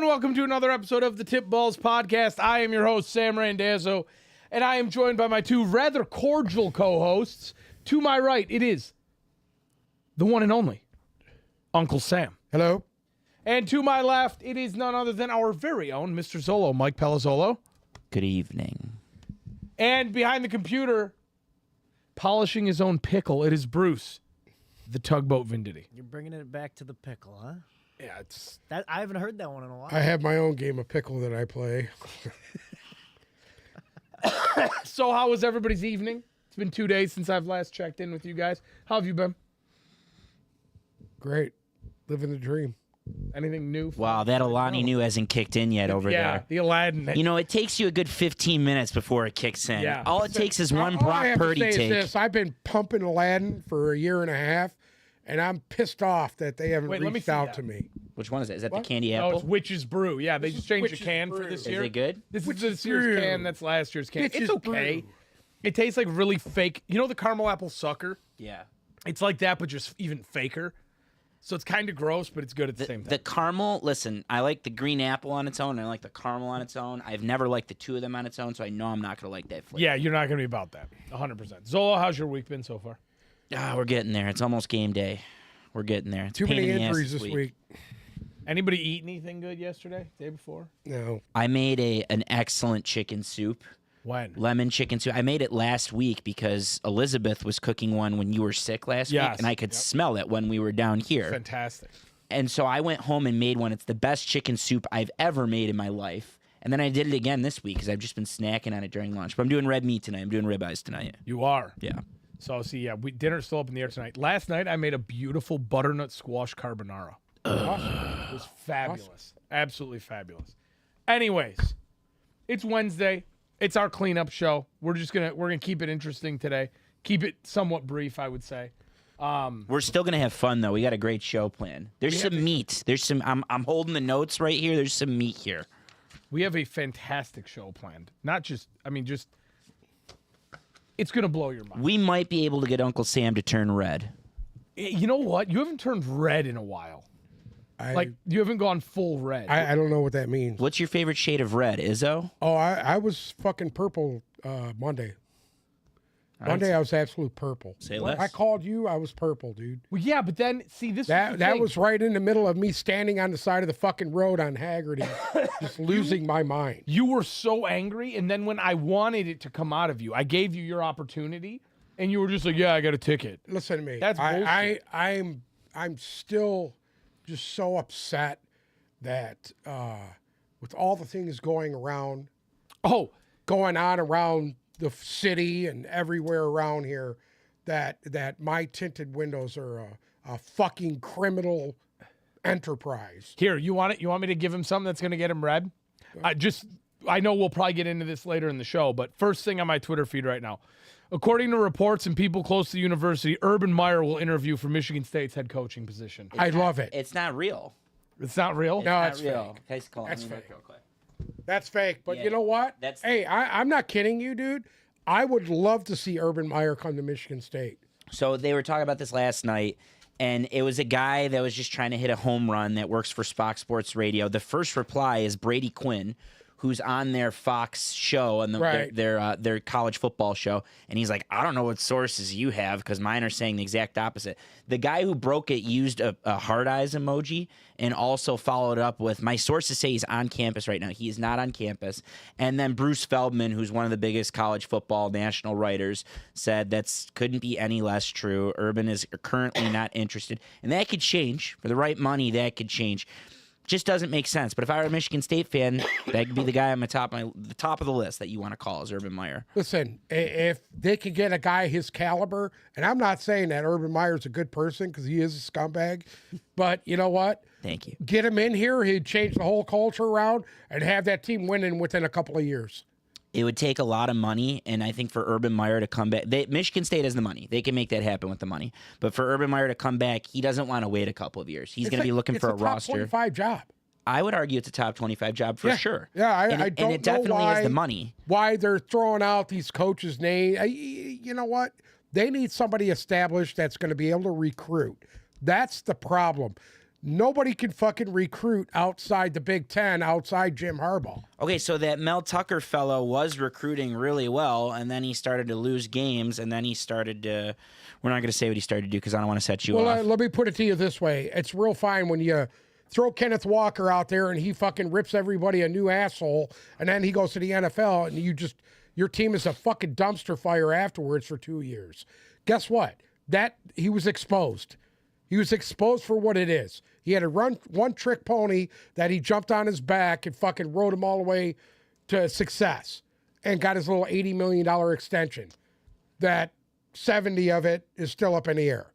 and welcome to another episode of the Tip Balls Podcast. I am your host, Sam Randazzo, and I am joined by my two rather cordial co-hosts. To my right, it is the one and only Uncle Sam. Hello. And to my left, it is none other than our very own Mr. Zolo, Mike Palazzolo. Good evening. And behind the computer, polishing his own pickle, it is Bruce, the Tugboat Vendity. You're bringing it back to the pickle, huh? Yeah, it's... That I haven't heard that one in a while. I have my own game of pickle that I play. So how was everybody's evening? It's been 2 days since I've last checked in with you guys. How have you been? Great. Living the dream. Anything new? Wow, that Alani new hasn't kicked in yet over Yeah, there. the Aladdin. You know, it takes you a good 15 minutes before it kicks in. Yeah. All it takes is one All I Brock have Purdy to say take. is this. I've been pumping Aladdin for a year and a half, and I'm pissed off that they haven't Wait, let me reached see out that. to me. Which one is it? Is that What? the candy Oh, apple? it's Witch's Brew. Yeah, they just changed the Witch's can for Brew. this Is year. it good? This is Witch's this year's Brew. can. That's last year's can. Witch's It's okay. Brew. It tastes like really fake. You know the caramel apple sucker? Yeah. It's like that, but just even faker. So it's kind of gross, but it's good at the same time. The caramel, listen, I like the green apple on its own, and I like the caramel on its own. I've never liked the two of them on its own, so I know I'm not going to like that flavor. Yeah, you're not going to be about that. 100%. Zola, how's your week been so far? We're getting there. It's almost game day. We're getting there. It's Too pain many in the ass injuries this week. Anybody eat anything good yesterday, day before? No. I made an excellent chicken soup. When? Lemon chicken soup. I made it last week because Elizabeth was cooking one when you were sick last Yes. week, and I could smell it when we were down here. Fantastic. And so I went home and made one. It's the best chicken soup I've ever made in my life. And then I did it again this week because I've just been snacking on it during lunch. But I'm doing red meat tonight. I'm doing ribeyes tonight. You are. Yeah. So, see, yeah, dinner's still up in the air tonight. Last night, I made a beautiful butternut squash carbonara. Awesome. It was fabulous. Absolutely fabulous. Anyways, it's Wednesday. It's our cleanup show. We're gonna keep it interesting today. Keep it somewhat brief, I would say. We're still going to have fun, though. We got a great show planned. There's some meat. There's some. I'm holding the notes right here. There's some meat here. We have a fantastic show planned. Not just, it's gonna blow your mind. We might be able to get Uncle Sam to turn red. You know what? You haven't turned red in a while. You haven't gone full red. I don't know what that means. What's your favorite shade of red, Izzo? Oh, I was fucking purple Monday. Monday I was absolute purple. Say less. I called you, I was purple, dude. Well, yeah, but then see this. That was right in the middle of me standing on the side of the fucking road on Haggerty, just losing my mind. You were so angry, and then when I wanted it to come out of you, I gave you your opportunity, and you were just like, "Yeah, I got a ticket." Listen to me. That's bullshit. I'm still just so upset that with all the things going on around the city and everywhere around here, that my tinted windows are a fucking criminal enterprise. Here, you want it? You want me to give him something that's going to get him red? I know we'll probably get into this later in the show, but first thing on my Twitter feed right now. According to reports and people close to the university, Urban Meyer will interview for Michigan State's head coaching position. I love it. It's not real. It's not real? No, It's it's not real. fake. Guys, call That's me fake. real quick. That's fake. But Yeah, you know what? that's- Hey, I'm not kidding you, dude. I would love to see Urban Meyer come to Michigan State. So they were talking about this last night, and it was a guy that was just trying to hit a home run that works for Fox Sports Radio. The first reply is Brady Quinn, who's on their Fox show and Right. their college football show, and he's like, I don't know what sources you have because mine are saying the exact opposite. The guy who broke it used a hard eyes emoji and also followed up with, my sources say he's on campus right now. He is not on campus. And then Bruce Feldman, who's one of the biggest college football national writers, said that couldn't be any less true. Urban is currently not interested, and that could change for the right money. That could change. Just doesn't make sense. But if I were a Michigan State fan, that could be the guy on the top of the list that you want to call is Urban Meyer. Listen, if they could get a guy his caliber, and I'm not saying that Urban Meyer's a good person because he is a scumbag, but you know what? Thank you. Get him in here, he'd change the whole culture around and have that team winning within a couple of years. It would take a lot of money, and I think for Urban Meyer to come back, Michigan State has the money. They can make that happen with the money. But for Urban Meyer to come back, he doesn't want to wait a couple of years. He's going to be looking for a top roster. 25 job. I would argue it's a top 25 job for sure. Yeah, I and don't it know definitely why, has the money. Why they're throwing out these coaches' names. You know what? They need somebody established that's going to be able to recruit. That's the problem. Nobody can fucking recruit outside the Big Ten, outside Jim Harbaugh. Okay, so that Mel Tucker fellow was recruiting really well, and then he started to lose games, and then he started to. We're not going to say what he started to do because I don't want to set you off. Let me put it to you this way. It's real fine when you throw Kenneth Walker out there and he fucking rips everybody a new asshole, and then he goes to the NFL and your team is a fucking dumpster fire afterwards for 2 years. Guess what? He was exposed. He was exposed for what it is. He had a one-trick pony that he jumped on his back and fucking rode him all the way to success and got his little $80 million extension. That 70 of it is still up in the air.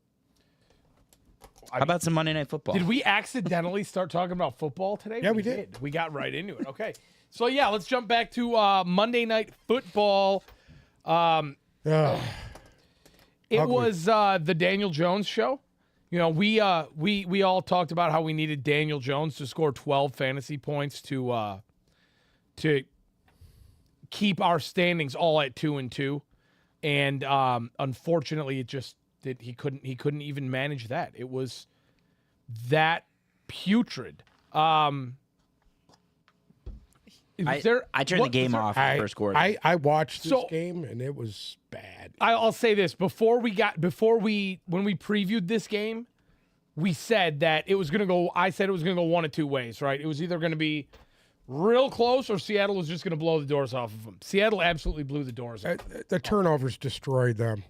How about some Monday Night Football? Did we accidentally start talking about football today? Yeah, we did. We got right into it. Okay. So, yeah, let's jump back to Monday Night Football. It was the Daniel Jones show. You know, we all talked about how we needed Daniel Jones to score 12 fantasy points to keep our standings all at 2-2, and unfortunately, he couldn't even manage that. It was that putrid. I turned the game off in the first quarter. I watched this game and it was bad. I'll say this when we previewed this game, we said that it was gonna go. I said it was gonna go one of two ways, right? It was either gonna be real close or Seattle was just gonna blow the doors off of them. Seattle absolutely blew the doors off. The turnovers destroyed them.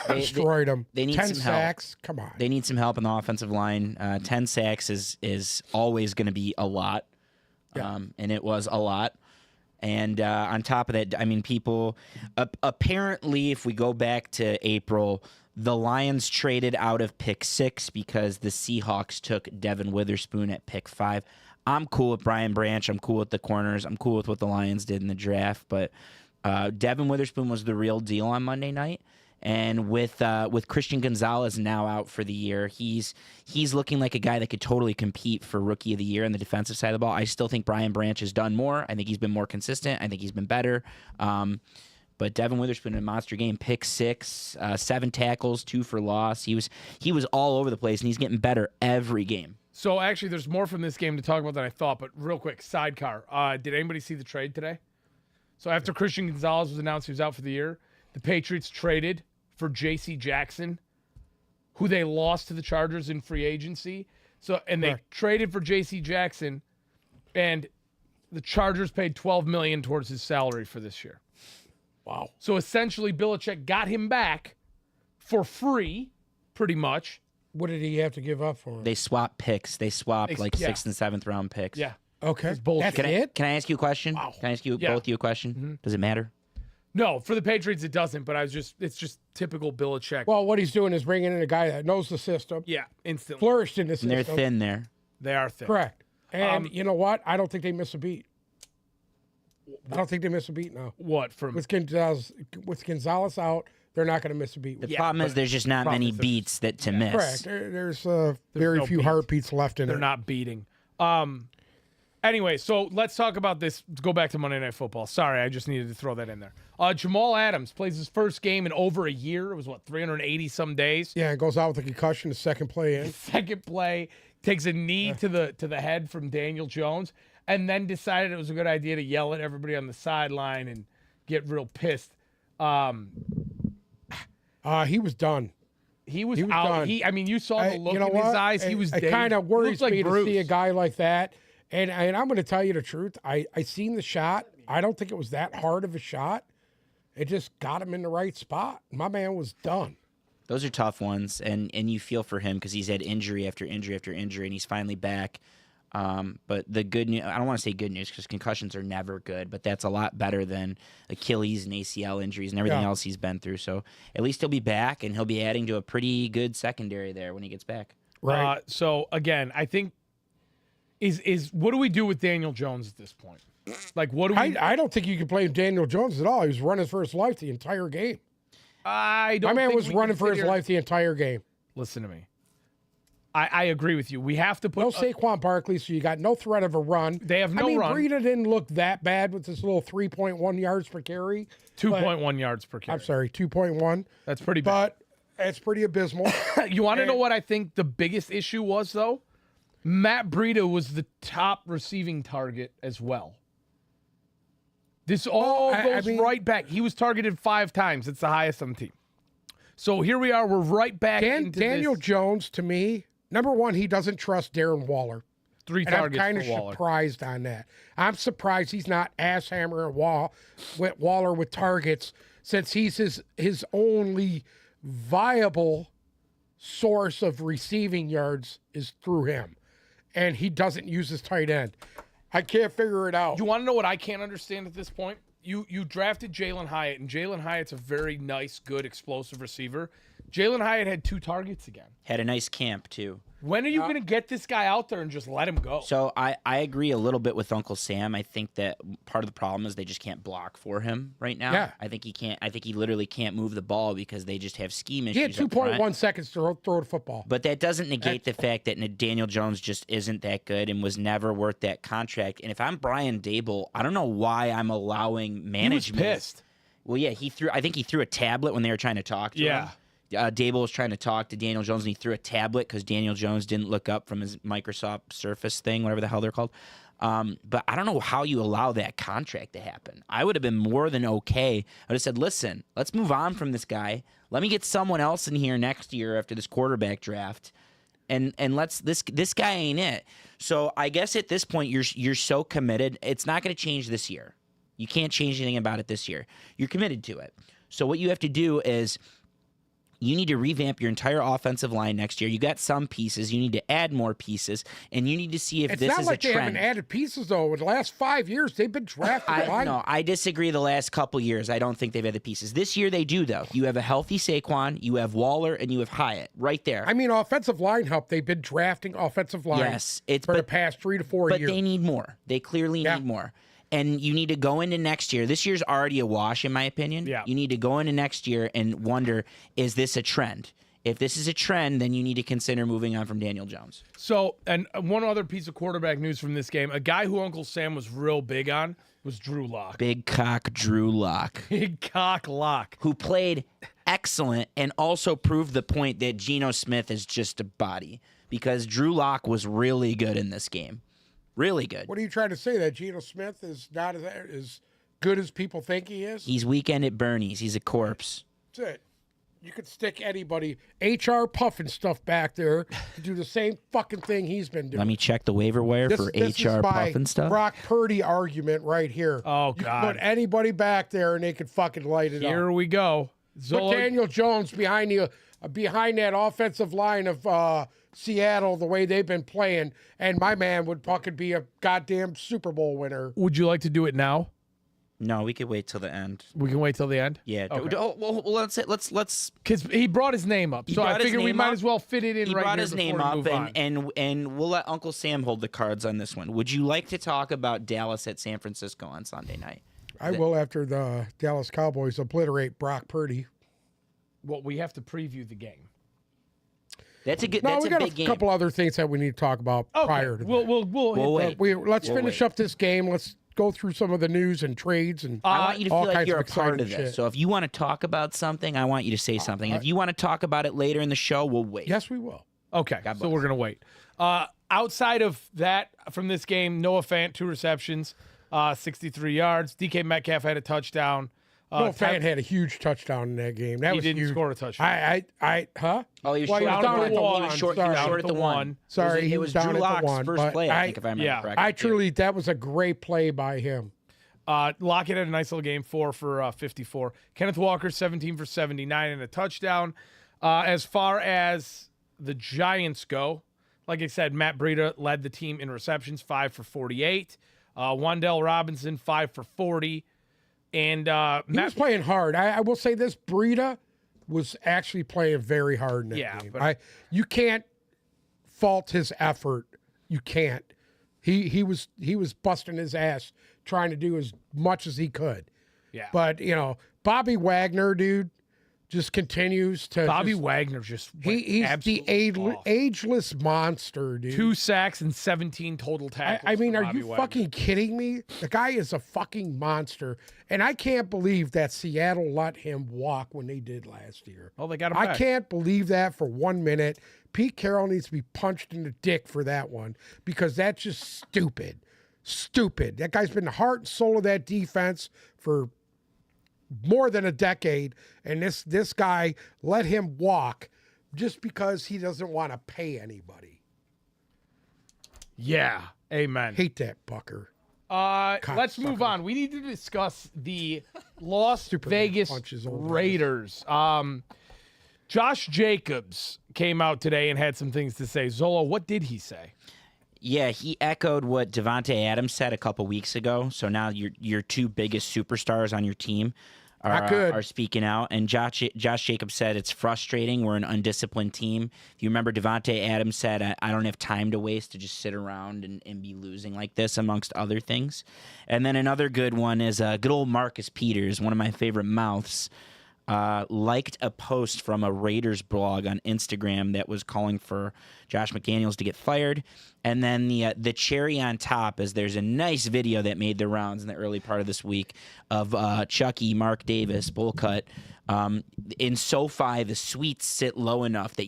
Destroyed them. They need 10 some sacks. help. Come on. They need some help in the offensive line. 10 sacks is always going to be a lot, and it was a lot. And on top of that, I mean, people apparently, if we go back to April, the Lions traded out of pick 6 because the Seahawks took Devin Witherspoon at pick 5. I'm cool with Brian Branch. I'm cool with the corners. I'm cool with what the Lions did in the draft. But Devin Witherspoon was the real deal on Monday night. And with Christian Gonzalez now out for the year, he's looking like a guy that could totally compete for Rookie of the Year on the defensive side of the ball. I still think Brian Branch has done more. I think he's been more consistent. I think he's been better. But Devin Witherspoon in a monster game, pick 6, 7 tackles, 2 for loss. He was all over the place, and he's getting better every game. So actually, there's more from this game to talk about than I thought. But real quick, sidecar: did anybody see the trade today? So after Christian Gonzalez was announced he was out for the year, the Patriots traded for J.C. Jackson, who they lost to the Chargers in free agency. They traded for J.C. Jackson, and the Chargers paid $12 million towards his salary for this year. Wow. So essentially, Belichick got him back for free, pretty much. What did he have to give up for him? They swapped picks. They swapped 6th and 7th round picks. Yeah. Okay. It's bullshit. That's it? Can I ask you a question? Wow. Can I ask you both of you a question? Mm-hmm. Does it matter? No, for the Patriots it doesn't, but it's just typical Belichick. Well, what he's doing is bringing in a guy that knows the system, Yeah, instantly. flourished in the And system. they're thin there. They are thick. Correct. And you know what? I don't think they miss a beat. I don't think they miss a beat now. What from With Gonzalez out, they're not going to miss a beat. The problem is there's just not many beats to miss. Correct. There's very no few beats. heartbeats left in they're it. not beating. Anyway, so let's talk about this. Let's go back to Monday Night Football. Sorry, I just needed to throw that in there. Jamal Adams plays his first game in over a year. It was 380 some days. Yeah, it goes out with a concussion the second play in. Second play, takes a knee to the head from Daniel Jones, and then decided it was a good idea to yell at everybody on the sideline and get real pissed. He was done. He was He was out. done. You saw the look you know in what? his eyes. He was It dazed. kind of He worries looked like me Bruce. to see a guy like that. And I'm going to tell you the truth. I seen the shot. I don't think it was that hard of a shot. It just got him in the right spot. My man was done. Those are tough ones, and you feel for him because he's had injury after injury after injury, and he's finally back. But the good news, I don't want to say good news because concussions are never good, but that's a lot better than Achilles and ACL injuries and everything else he's been through. So at least he'll be back, and he'll be adding to a pretty good secondary there when he gets back. Right. So again, I think is what do we do with Daniel Jones at this point? Like, what do we? I don't think you can blame Daniel Jones at all. He was running for his life the entire game. I don't. My man think was we running can for sit his here- life the entire game. Listen to me. I agree with you. We have to put. No Saquon Barkley, so you got no threat of a run. They have no I mean, run. Breida didn't look that bad with this little 3.1 yards per carry. 2.1 yards per carry. I'm sorry, 2.1. That's pretty bad. It's pretty abysmal. You want to know what I think the biggest issue was, though? Matt Breida was the top receiving target as well. This all goes right back. He was targeted 5 times. It's the highest on the team. So here we are. We're right back into Daniel this. Jones, to me, number one, he doesn't trust Darren Waller. 3 And I'm targets kind for of Waller. surprised on that. I'm surprised he's not ass hammering Waller with targets, since he's his only viable source of receiving yards is through him. And he doesn't use his tight end. I can't figure it out. You want to know what I can't understand at this point? You drafted Jalen Hyatt, and Jalen Hyatt's a very nice, good, explosive receiver. Jalen Hyatt had 2 targets again. Had a nice camp, too. When are you going to get this guy out there and just let him go? So I agree a little bit with Uncle Sam. I think that part of the problem is they just can't block for him right now. Yeah. I think he can't. I think he literally can't move the ball because they just have scheme issues. He had up front. 2.1 seconds to throw the football. But that doesn't negate the fact that Daniel Jones just isn't that good and was never worth that contract. And if I'm Brian Dable, I don't know why I'm allowing management. He was pissed. Well, yeah, I think he threw a tablet when they were trying to talk to him. Dable was trying to talk to Daniel Jones, and he threw a tablet because Daniel Jones didn't look up from his Microsoft Surface thing, whatever the hell they're called. But I don't know how you allow that contract to happen. I would have been more than okay. I would have said, listen, let's move on from this guy. Let me get someone else in here next year after this quarterback draft. And let's this guy ain't it. So I guess at this point you're so committed. It's not going to change this year. You can't change anything about it this year. You're committed to it. So what you have to do is you need to revamp your entire offensive line next year. You got some pieces. You need to add more pieces, and you need to see if it's this not is like a they trend. haven't added pieces, though. In the last 5 years, they've been drafting. I disagree. The last couple years, I don't think they've had the pieces. This year, they do, though. You have a healthy Saquon, you have Waller, and you have Hyatt right there. I mean, offensive line help. They've been drafting offensive line Yes, for the past 3 to 4 years. But they need more. They clearly need more. And you need to go into next year. This year's already a wash, in my opinion. Yeah. You need to go into next year and wonder, is this a trend? If this is a trend, then you need to consider moving on from Daniel Jones. So, and one other piece of quarterback news from this game, a guy who Uncle Sam was real big on was Drew Lock. Big cock Drew Lock. Big cock Lock. Who played excellent and also proved the point that Geno Smith is just a body. Because Drew Lock was really good in this game. Really good. What are you trying to say? That Geno Smith is not as good as people think he is? He's weekend at Bernie's. He's a corpse. That's it. You could stick anybody, HR Puffin stuff back there to do the same fucking thing he's been doing. Let me check the waiver wire for This HR is my Puffin stuff. Brock Purdy argument right here. Oh, You God. could put anybody back there and they could fucking light it up. Here we go. Put Daniel Jones behind that offensive line of Seattle, the way they've been playing, and my man would fucking be a goddamn Super Bowl winner. Would you like to do it now? No, we could wait till the end. We can wait till the end? Yeah. Okay. Well, let's. Because he brought his name up. So I figured we might as well fit it in He right brought here his name before we up, move on. and we'll let Uncle Sam hold the cards on this one. Would you like to talk about Dallas at San Francisco on Sunday night? I will after the Dallas Cowboys obliterate Brock Purdy. Well, we have to preview the game. That's a good. No, That's we a got big a game. couple other things that we need to talk about prior to that. We'll hit wait. Let's We'll finish wait. up this game. Let's go through some of the news and trades and I want you to all feel like kinds you're of a part of exciting this. shit. So if you want to talk about something, I want you to say something. If you want to talk about it later in the show, we'll wait. Yes, we will. Okay, God so bless. we're going to wait. Outside of that, from this game, Noah Fant, 2 receptions, 63 yards. DK Metcalf had a touchdown. Noah Fant had a huge touchdown in that game. That He was didn't huge. score a touchdown. Huh? Oh, he was Well, short. he was down at the He one. was short. He Sorry. was short at the Down at the one. one. Sorry, it he was was down Drew at the Lock's one, first but play, I think, if I remember yeah. correctly. That was a great play by him. Lockett had a nice little game, 4 for 54. Kenneth Walker, 17 for 79 and a touchdown. As far as the Giants go, like I said, Matt Breida led the team in receptions, 5 for 48. Wan'Dale Robinson, 5 for 40. And He was playing hard. I will say this: Breida was actually playing very hard in that game. but- You can't fault his effort. You can't. He was busting his ass trying to do as much as he could. Yeah. But Bobby Wagner, dude, just continues to. Bobby Wagner just He's the absolutely off. ageless monster, dude. 2 sacks and 17 total tackles. I mean, for are Bobby you Wagner. fucking kidding me? The guy is a fucking monster, and I can't believe that Seattle let him walk when they did last year. Oh, they got him I back. can't believe that for 1 minute. Pete Carroll needs to be punched in the dick for that one because that's just stupid. Stupid. That guy's been the heart and soul of that defense for more than a decade, and this guy let him walk just because he doesn't want to pay anybody. Yeah. Amen. Hate that fucker. Let's move sucker. on. We need to discuss the Las Superman Vegas punches old guys. Raiders. Josh Jacobs came out today and had some things to say. Zola, what did he say? Yeah, he echoed what Devontae Adams said a couple weeks ago. So now your two biggest superstars on your team are speaking out. And Josh Jacobs said it's frustrating. We're an undisciplined team. If you remember, Devontae Adams said, I don't have time to waste to just sit around and be losing like this, amongst other things. And then another good one is good old Marcus Peters, one of my favorite mouths. Liked a post from a Raiders blog on Instagram that was calling for Josh McDaniels to get fired. And then the cherry on top is there's a nice video that made the rounds in the early part of this week of Chucky, Mark Davis, bowl cut. In SoFi, the suites sit low enough that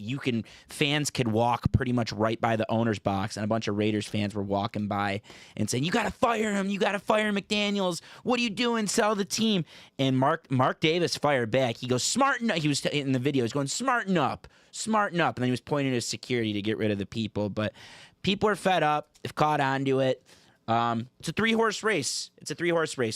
fans could walk pretty much right by the owner's box, and a bunch of Raiders fans were walking by and saying, "You got to fire him! You got to fire McDaniels! What are you doing? Sell the team!" And Mark Davis fired back. He goes, "Smarten up." He was in the video. He's going, "Smarten up, smarten up," and then he was pointing to security to get rid of the people. But people are fed up. They've caught on to it. It's a 3-horse race.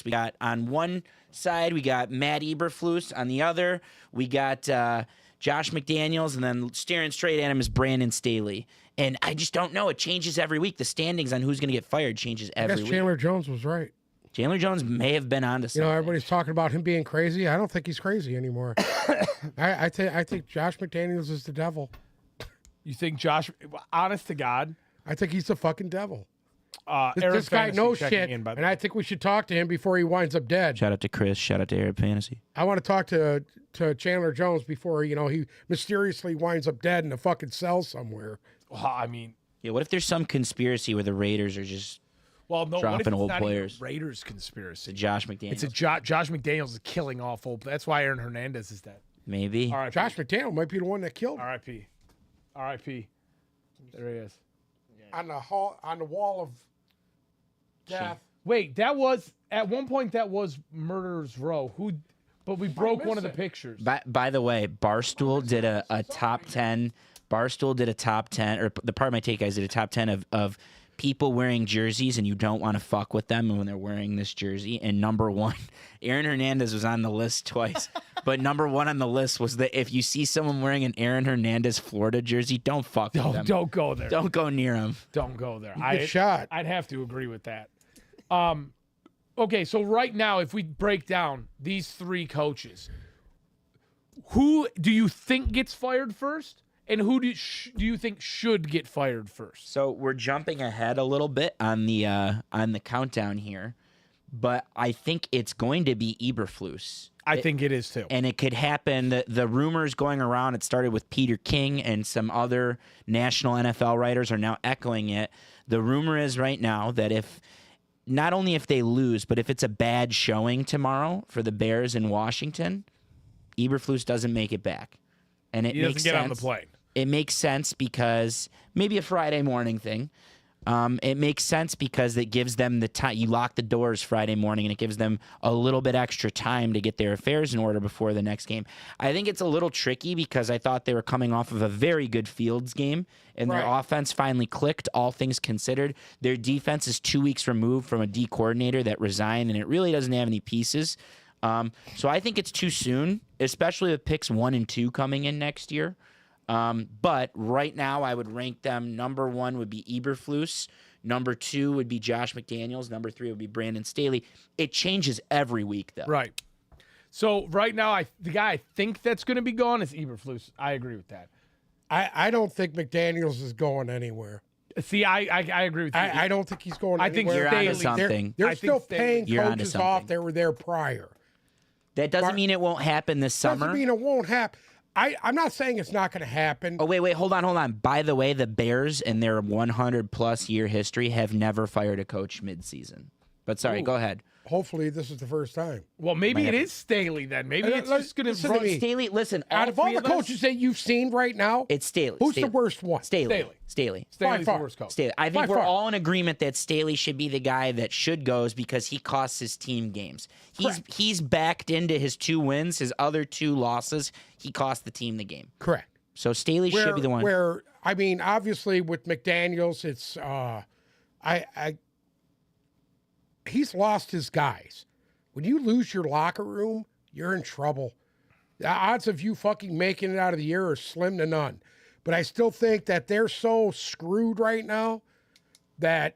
We got on one side, we got Matt Eberflus. On the other, we got Josh McDaniels, and then staring straight at him is Brandon Staley. And I just don't know. It changes every week. The standings on who's going to get fired changes I every guess week. Chandler Jones was right. Chandler Jones may have been on to You something. know, everybody's talking about him being crazy. I don't think he's crazy anymore. I think Josh McDaniels is the devil. You think Josh, honest to God, I think he's the fucking devil. Aaron This guy Fantasy knows checking shit, in, by the and I think we should talk to him before he winds up dead. Shout out to Chris. Shout out to Arab Fantasy. I want to talk to Chandler Jones before he mysteriously winds up dead in a fucking cell somewhere. Well, I mean, Yeah, what if there's some conspiracy where the Raiders are just well, no, what if dropping it's old not even players? Raiders to conspiracy. Josh McDaniels? It's a Josh McDaniels is killing off old. That's why Aaron Hernandez is dead. Maybe. All right, Josh McDaniel might be the one that killed him. R.I.P. R.I.P. There he is. On the wall of death. Wait, that was at one point that was Murderers Row. But we broke one of the missing? pictures. By the way, Barstool did a top 10. Barstool did a top 10, or the part of my take guys did a top 10 of people wearing jerseys and you don't want to fuck with them when they're wearing this jersey. And number 1, Aaron Hernandez was on the list twice. But number 1 on the list was that if you see someone wearing an Aaron Hernandez Florida jersey, don't fuck with them. Don't go there. Don't go near them. Don't go there. Good shot. I'd have to agree with that. Okay, so right now, if we break down these 3 coaches, who do you think gets fired first, and who do you think should get fired first? So we're jumping ahead a little bit on the countdown here, but I think it's going to be Eberflus. I think it is too. And it could happen. The rumors going around, it started with Peter King and some other national NFL writers are now echoing it. The rumor is right now that not only if they lose, but if it's a bad showing tomorrow for the Bears in Washington, Eberflus doesn't make it back. And it He makes doesn't get sense. on the plane. It makes sense because maybe a Friday morning thing. It makes sense because it gives them the time. You lock the doors Friday morning, and it gives them a little bit extra time to get their affairs in order before the next game. I think it's a little tricky because I thought they were coming off of a very good Fields game, and their Right. offense finally clicked, all things considered. Their defense is 2 weeks removed from a D coordinator that resigned, and it really doesn't have any pieces. So I think it's too soon, especially with picks 1 and 2 coming in next year. But right now, I would rank them. Number 1 would be Eberflus. Number 2 would be Josh McDaniels. Number 3 would be Brandon Staley. It changes every week, though. Right. So right now, the guy I think that's going to be gone is Eberflus. I agree with that. I don't think McDaniels is going anywhere. See, I agree with you. I don't think he's going I think anywhere. You're onto Staley- something. They're I think still Staley- paying You're onto coaches something. off that were there prior. That doesn't mean it won't happen this summer. Doesn't mean it won't happen. I'm not saying it's not going to happen. Oh, wait, hold on. By the way, the Bears in their 100-plus year history have never fired a coach midseason. But sorry, go ahead. Hopefully, this is the first time. Well, maybe it is Staley then. Maybe it's just going listen to me. Staley, listen. Out of all the coaches that you've seen right now, it's Staley. Who's the worst one? Staley's Staley's By the far. worst coach. Staley. I think By we're far. all in agreement that Staley should be the guy that should goes because he costs his team games. He's backed into his 2 wins, his other 2 losses. He cost the team the game. Correct. So Staley should be the one. Where I mean, obviously with McDaniels, it's he's lost his guys. When you lose your locker room, you're in trouble. The odds of you fucking making it out of the year are slim to none. But I still think that they're so screwed right now that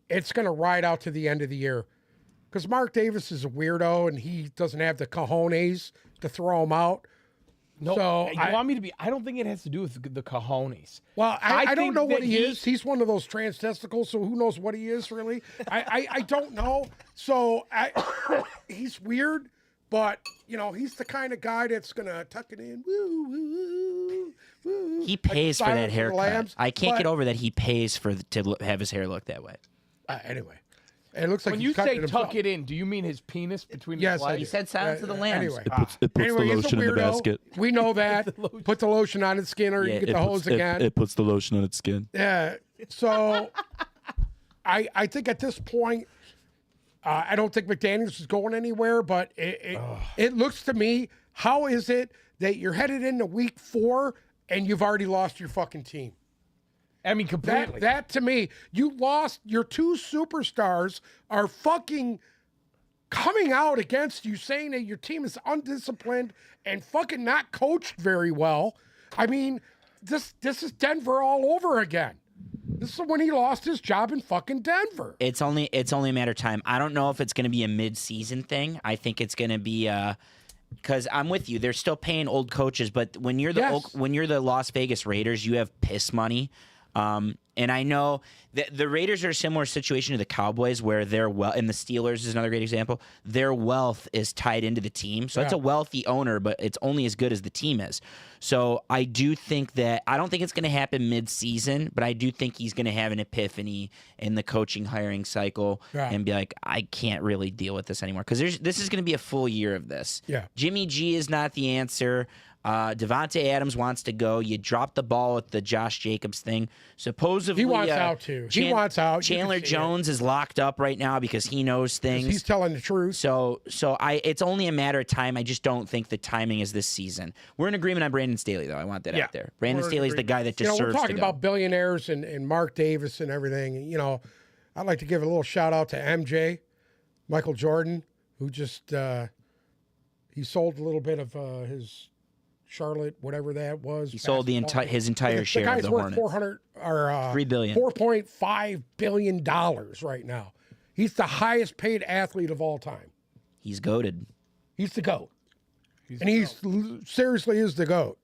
it's going to ride out to the end of the year. Because Mark Davis is a weirdo and he doesn't have the cojones to throw him out. No, So you want me to be? I don't think it has to do with the cojones. Well, I don't think know what that he is. He's one of those trans testicles, so who knows what he is really? I don't know. So he's weird, but he's the kind of guy that's gonna tuck it in. Woo, woo, woo, He pays for that Silence of the haircut. Lambs, I can't but- get over that he pays to have his hair look that way. Anyway, it looks like When he's you cutting say himself. tuck it in, do you mean his penis between Yes, his I legs? He said Silence of the Lambs. Anyway, It puts anyway, the he's a lotion in the weirdo. basket. We know that. Put the lotion on his skin, or you get the hose again. It puts the lotion on its skin. Yeah. So I think at this point, I don't think McDaniels is going anywhere, but it looks to me, how is it that you're headed into week 4 and you've already lost your fucking team? I mean, completely. That to me, you lost your 2 superstars are fucking coming out against you saying that your team is undisciplined and fucking not coached very well. I mean, this is Denver all over again. This is when he lost his job in fucking Denver. It's only a matter of time. I don't know if it's going to be a mid-season thing. I think it's going to be because I'm with you. They're still paying old coaches, but when you're the Las Vegas Raiders, you have piss money. And I know that the Raiders are a similar situation to the Cowboys where and the Steelers is another great example. Their wealth is tied into the team. So it's a wealthy owner, but it's only as good as the team is. So I do think that I don't think it's going to happen mid-season, but I do think he's going to have an epiphany in the coaching hiring cycle and be like, I can't really deal with this anymore. Because this is going to be a full year of this. Yeah. Jimmy G is not the answer. Devontae Adams wants to go. You dropped the ball with the Josh Jacobs thing. Supposedly, He wants out too. He wants out. You Chandler can see Jones is locked up right now because he knows things. He's telling the truth. So it's only a matter of time. I just don't think the timing is this season. We're in agreement on Brandon Staley, though. I want that out there. Brandon Staley's the guy that deserves we're talking to go. about billionaires and Mark Davis and everything. I'd like to give a little shout out to MJ, Michael Jordan, who just he sold a little bit of his Charlotte, whatever that was. He sold his entire share of the Hornets. Hornets. $3 billion. $4.5 billion right now. He's the highest paid athlete of all time. He's goated. He's the GOAT. Seriously is the GOAT.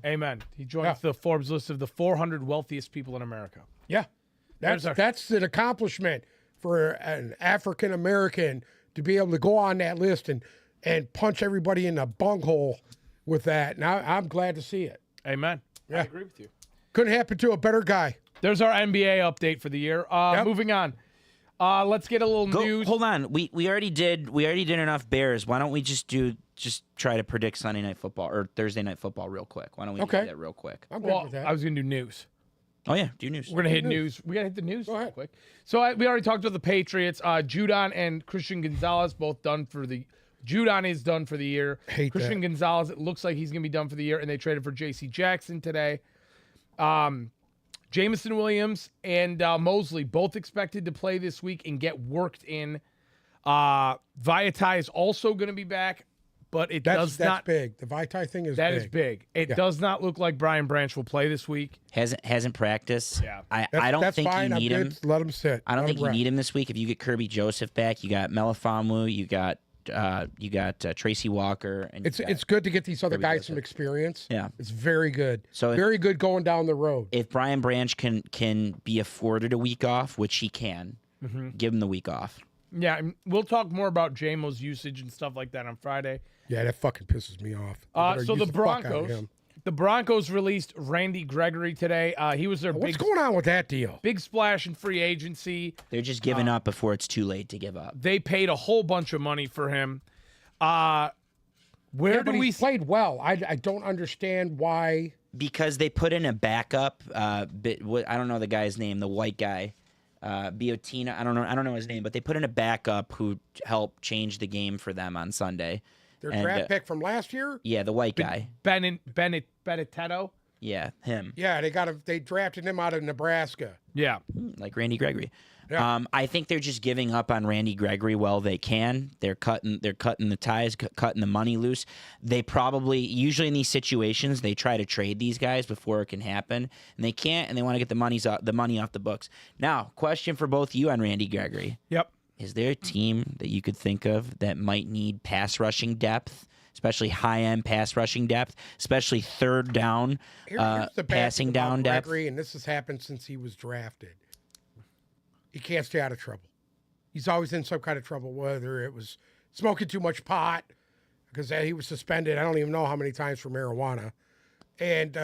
Amen. He joins the Forbes list of the 400 wealthiest people in America. Yeah. That's an accomplishment for an African American to be able to go on that list and punch everybody in the bunghole with that. And I'm glad to see it. Amen. Yeah. I agree with you. Couldn't happen to a better guy. There's our NBA update for the year. Moving on. Let's get a little news. Hold on. We already did enough Bears. Why don't we just try to predict Sunday Night Football or Thursday Night Football real quick? Why don't we do that real quick? I'm good with that. I was going to do news. Oh, yeah. Do news. We're going to hit news. We got to hit the news real ahead. quick. So we already talked about the Patriots. Judon and Christian Gonzalez both done for the Judon is done for the year. Christian Gonzalez, it looks like he's going to be done for the year, and they traded for J.C. Jackson today. Jamison Williams and Mosley both expected to play this week and get worked in. Vaitai is also going to be back, but that's big. The Vaitai thing is that big. is big. It does not look like Brian Branch will play this week. Hasn't practiced. Yeah. I don't think fine. you need him. Let him sit. I don't Let think him you rest. need him this week. If you get Kirby Joseph back, you got Melifonwu, you got Tracy Walker, and It's good to get these other guys some experience. Yeah. It's very good. So very good going down the road. if Brian Branch can be afforded a week off, which he can, give him the week off. Yeah, and we'll talk more about JMO's usage and stuff like that on Friday. Yeah, that fucking pisses me off. They better So use the fuck out of Broncos, him. the Broncos released Randy Gregory today. He was their What's going on with that deal? big splash in free agency. They're just giving up before it's too late to give up. They paid a whole bunch of money for him. Where Yeah, do but we he's played well. I don't understand why. Because they put in a backup. I don't know the guy's name, the white guy, Biotina. I don't know his name, but they put in a backup who helped change the game for them on Sunday. Their And, draft pick from last year? Yeah, the white guy. Benedetto? Yeah, him. Yeah, they drafted him out of Nebraska. Yeah. Like Randy Gregory. Yeah. I think they're just giving up on Randy Gregory while they can. They're cutting the ties, cutting the money loose. They probably usually in these situations they try to trade these guys before it can happen, and they can't, and they want to get the money off the books. Now, question for both you on Randy Gregory: Yep. is there a team that you could think of that might need pass rushing depth? Especially high-end pass rushing depth, especially third down Here's the bad passing thing about down depth. Gregory, and this has happened since he was drafted. He can't stay out of trouble. He's always in some kind of trouble, whether it was smoking too much pot, because he was suspended, I don't even know how many times for marijuana. And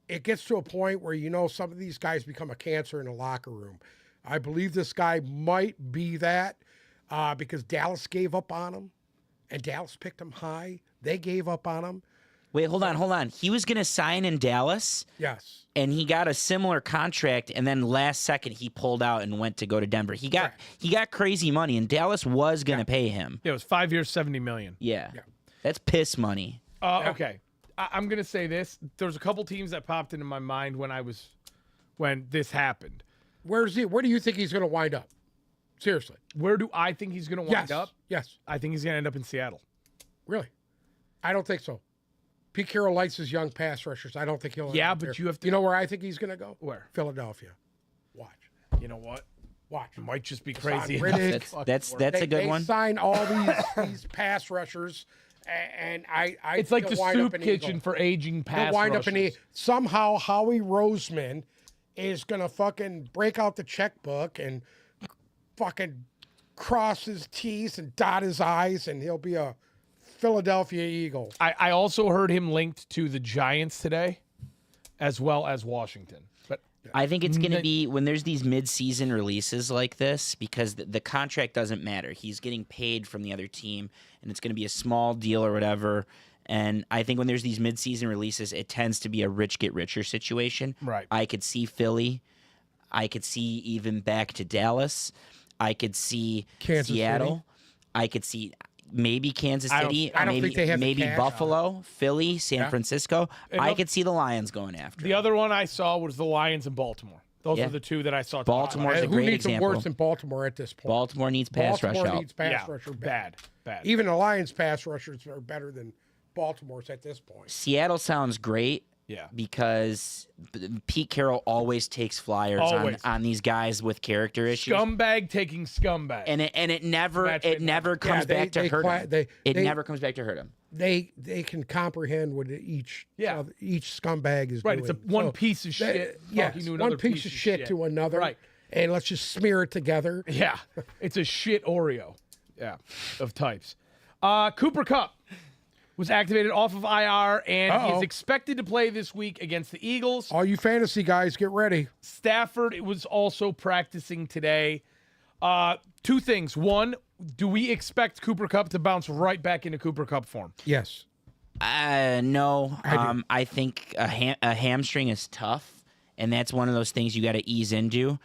it gets to a point where, some of these guys become a cancer in the locker room. I believe this guy might be that because Dallas gave up on him, and Dallas picked him high. They gave up on him. Wait, hold on. He was going to sign in Dallas. Yes. And he got a similar contract, and then last second he pulled out and went to go to Denver. He got crazy money, and Dallas was going to pay him. Yeah, it was 5 years, $70 million. Yeah. That's piss money. Okay. I'm going to say this. There's a couple teams that popped into my mind when this happened. Where do you think he's going to wind up? Seriously. Where do I think he's going to wind up? Yes. I think he's going to end up in Seattle. Really? I don't think so. Pete Carroll likes his young pass rushers. I don't think he'll. Yeah, end up but there. you have to. You know where I think he's going to go? Where? Philadelphia. Watch. You know what? Watch. It might just be Hassan crazy. Riddick. That's a good They one. sign all these pass rushers, and I It's like the he'll wind up soup an kitchen Eagle. for aging pass He'll wind rushers. up in somehow Howie Roseman is going to fucking break out the checkbook and fucking cross his T's and dot his I's, and he'll be a Philadelphia Eagle. I also heard him linked to the Giants today, as well as Washington. But I think it's going to be when there's these mid-season releases like this, because the contract doesn't matter. He's getting paid from the other team, and it's going to be a small deal or whatever. And I think when there's these mid-season releases, it tends to be a rich get richer situation. Right. I could see Philly. I could see even back to Dallas. I could see Kansas Seattle. City. I could see maybe Kansas I don't- City. I don't maybe, think they have the maybe cash Buffalo, Philly, San Francisco. I could see the Lions going after. the other one I saw was the Lions and Baltimore. Those Yeah. are the two that I saw. Baltimore's a Who great needs them example. worse than Baltimore at this point? Baltimore needs pass rush Baltimore help. needs pass Yeah, rusher bad. bad. Even the Lions pass rushers are better than Baltimore's at this point. Seattle sounds great. Yeah. Because Pete Carroll always takes flyers Always. on these guys with character issues. Scumbag taking scumbag. And it never Match made comes Yeah, back to hurt him. It they- never comes back to hurt him. They can comprehend what each scumbag is Right, doing. it's a one piece of shit Yes, talking to one another piece of shit to another. Right. And let's just smear it together. Yeah, it's a shit Oreo. Yeah, of types. Cooper Kupp was activated off of IR, and he is expected to play this week against the Eagles. All you fantasy guys, get ready. Stafford was also practicing today. Two things. One, do we expect Cooper Kupp to bounce right back into Cooper Kupp form? Yes. No. do. I think a hamstring is tough, and that's one of those things you got to ease into.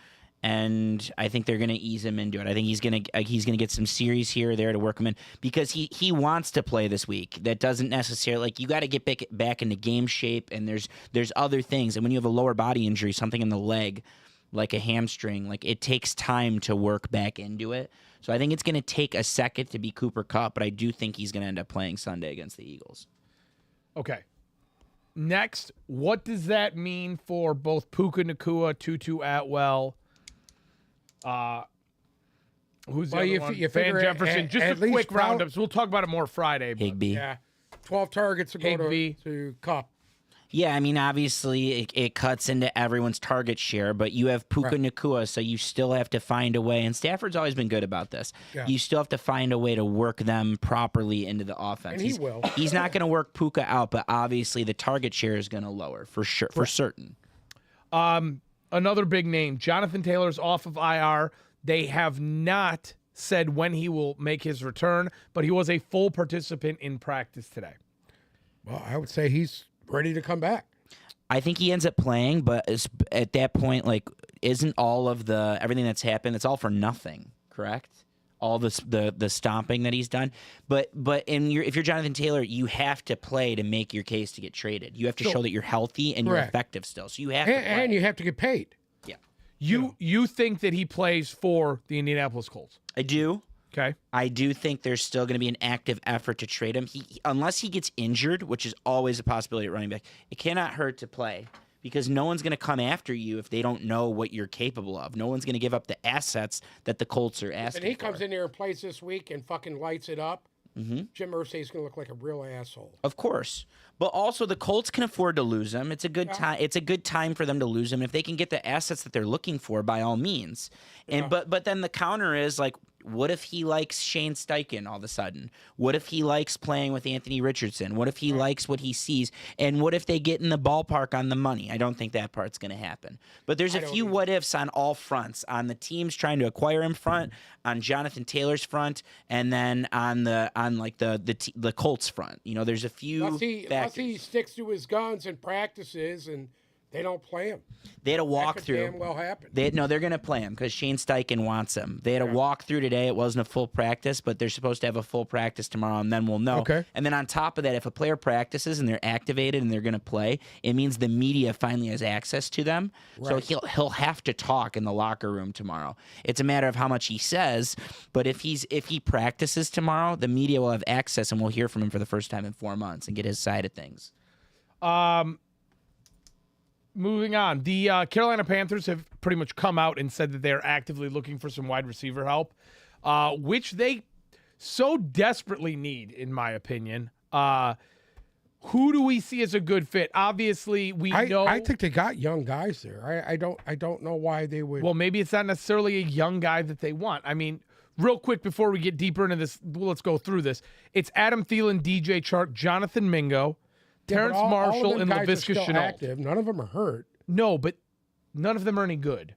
And I think they're going to ease him into it. I think he's going to get some series here or there to work him in, because he wants to play this week. That doesn't necessarily, you got to get back into game shape, and there's other things. And when you have a lower body injury, something in the leg, like a hamstring, like it takes time to work back into it. So I think it's going to take a second to be Cooper Kupp, but I do think he's going to end up playing Sunday against the Eagles. Okay. Next, what does that mean for both Puka Nacua, Tutu Atwell? Who's the other one? you Van figure Jefferson. Just at a least quick Brown- roundups. We'll talk about it more Friday. But Higby. Yeah. 12 targets to go Higby. to Cup. Yeah, I mean, obviously it cuts into everyone's target share, but you have Puka Nacua, so you still have to find a way. And Stafford's always been good about this. Yeah. You still have to find a way to work them properly into the offense. And he will. He's not going to work Puka out, but obviously the target share is going to lower for sure, for certain. Another big name, Jonathan Taylor's off of IR. They have not said when he will make his return, but he was a full participant in practice today. Well, I would say he's ready to come back. I think he ends up playing, but at that point, like, isn't all of the everything that's happened? It's all for nothing, correct? All the stomping that he's done, but if you're Jonathan Taylor, you have to play to make your case to get traded. You have to show that you're healthy and you're effective still. So you have to play. And you have to get paid. Yeah, you think that he plays for the Indianapolis Colts? I do. Okay. I do think there's still going to be an active effort to trade him. Unless he gets injured, which is always a possibility at running back, it cannot hurt to play because no one's going to come after you if they don't know what you're capable of. No one's going to give up the assets that the Colts are asking for. And he comes in there and plays this week and fucking lights it up. Jim Irsay's going to look like a real asshole. Of course. But also the Colts can afford to lose him. It's a good time. It's a good time for them to lose him if they can get the assets that they're looking for by all means. And but then the counter is like, what if he likes Shane Steichen all of a sudden? What if he likes playing with Anthony Richardson? What if he likes what he sees? And what if they get in the ballpark on the money? I don't think that part's going to happen. But there's a few what ifs on all fronts, on the teams trying to acquire him front, on Jonathan Taylor's front, and then on the Colts front. You know, there's a few Unless he sticks to his guns and practices and they don't play him. They had a That could walkthrough. damn well happen. They're going to play him because Shane Steichen wants him. They had a walkthrough today. It wasn't a full practice, but they're supposed to have a full practice tomorrow, and then we'll know. Okay. And then on top of that, if a player practices and they're activated and they're going to play, it means the media finally has access to them. Right. So he'll have to talk in the locker room tomorrow. It's a matter of how much he says, but if he practices tomorrow, the media will have access and we'll hear from him for the first time in 4 months and get his side of things. Moving on, the Carolina Panthers have pretty much come out and said that they're actively looking for some wide receiver help, which they so desperately need, in my opinion. Who do we see as a good fit? Obviously, I think they got young guys there. I don't know why they would. Well, maybe it's not necessarily a young guy that they want. I mean, real quick before we get deeper into this, let's go through this. It's Adam Thielen, DJ Chark, Jonathan Mingo, Terrence Marshall, and Laviska Shenault. Active. None of them are hurt. No, but none of them are any good.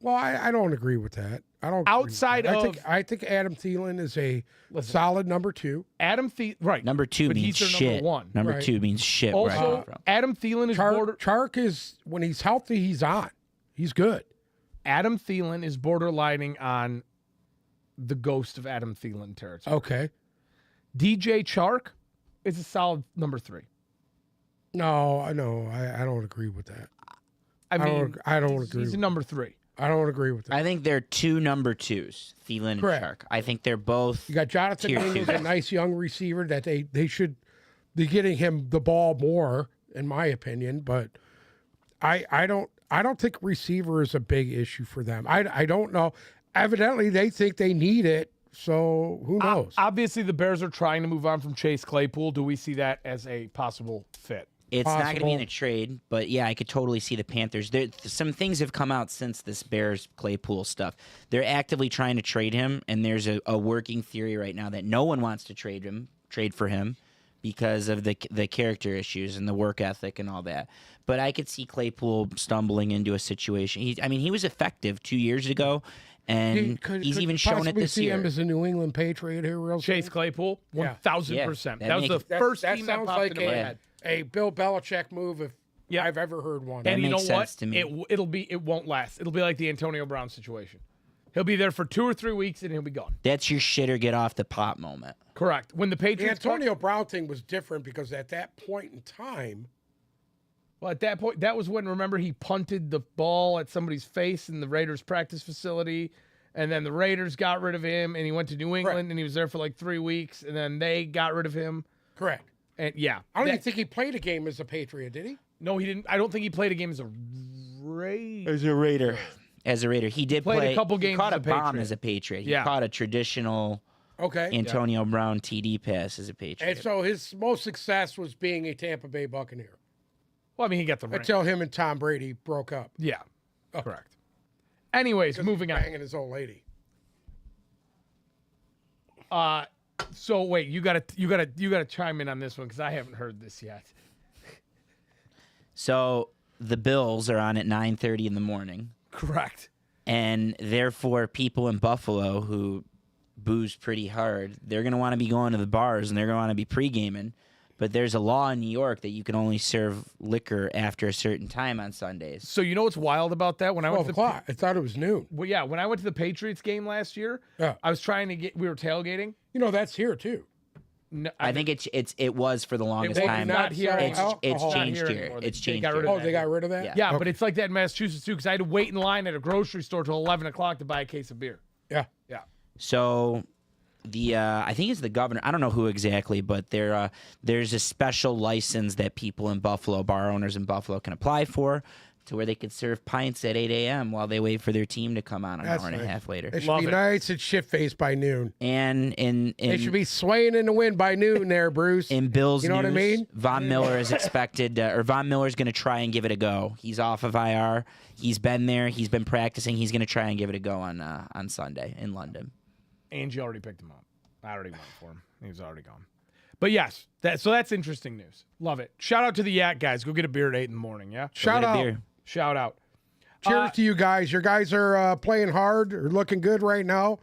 Well, I don't agree with that. I don't. Outside of, I think Adam Thielen is a solid number 2. Adam Thielen, right? Number 2 but means he's their shit. Number 1. Number 2 means shit. Also, right Adam Thielen is Chark is, when he's healthy, he's on. He's good. Adam Thielen is borderlining on the ghost of Adam Thielen territory. Okay. DJ Chark is a solid number 3. No, I don't agree with that. I mean, I don't agree. He's a number 3. I don't agree with that. I think they're 2 number 2s, Thielen and Correct. Chark. I think they're both. You got Jonathan Mingo's a nice young receiver that they should be getting him the ball more, in my opinion. But I don't think receiver is a big issue for them. I don't know. Evidently, they think they need it. So who knows? Obviously, the Bears are trying to move on from Chase Claypool. Do we see that as a possible fit? It's not going to be in a trade, but yeah, I could totally see the Panthers. Some things have come out since this Bears Claypool stuff. They're actively trying to trade him, and there's a working theory right now that no one wants to trade for him because of the character issues and the work ethic and all that. But I could see Claypool stumbling into a situation. He was effective 2 years ago. And he's even shown it this see year. Him as a New England Patriot here, real Chase soon? Claypool, 1,000%. Yeah, that was the first that team sounds that popped like into my head. a Bill Belichick move if I've ever heard one. And you know makes what? sense to me. It won't last. It'll be like the Antonio Brown situation. He'll be there for 2 or 3 weeks and he'll be gone. That's your shit or get off the pot moment. Correct. When the The Patriots Antonio Brown thing was different because at that point in time, well, at that point, that was when, remember, he punted the ball at somebody's face in the Raiders practice facility. And then the Raiders got rid of him, and he went to New England, and he was there for like 3 weeks, and then they got rid of him. correct. And yeah, I don't even think he played a game as a Patriot, did he? No, he didn't. I don't think he played a game as a Raider. As a Raider, he did Played play a couple games He caught as a a bomb Patriot. as a Patriot. He Yeah. caught a traditional Okay. Antonio Brown TD pass as a Patriot. And so his most success was being a Tampa Bay Buccaneer. Well, I mean, he got the ring. Until him and Tom Brady broke up. Yeah, correct. Anyways, moving on. Banging his old lady. So wait, you gotta chime in on this one because I haven't heard this yet. So the Bills are on at 9:30 in the morning, Correct. and therefore people in Buffalo who booze pretty hard, they're going to want to be going to the bars and they're going to want to be pre-gaming. But there's a law in New York that you can only serve liquor after a certain time on Sundays. So you know what's wild about that? When I went 12 to the o'clock. I thought it was noon. well, yeah, when I went to the Patriots game last year, Yeah. I was trying to get. We were tailgating. You know, that's here, too. No, I think it was for the longest They do time. not here sell It's alcohol. changed Not here here. anymore. It's They changed got rid here. of Oh, they got rid of that? Yeah. Yeah, Okay. but it's like that in Massachusetts too, because I had to wait in line at a grocery store till 11 o'clock to buy a case of beer. Yeah. Yeah. So I think it's the governor. I don't know who exactly, but there's a special license that people in Buffalo, bar owners in Buffalo, can apply for, to where they can serve pints at 8 a.m. while they wait for their team to come on an That's hour and a nice. half later. It should Love be it. nice and shit-faced by noon. And They should be swaying in the wind by noon there, Bruce. in Bills You know what I news, mean? Von Miller is expected, or Von Miller's going to try and give it a go. He's off of IR. He's been there. He's been practicing. He's going to try and give it a go on Sunday in London. Angie already picked him up. I already went for him. He was already gone. But yes, that's interesting news. Love it. Shout out to the Yak guys. Go get a beer at 8 in the morning. Yeah. Shout Go get a out. beer. Shout out. Cheers to you guys. Your guys are playing hard or looking good right now.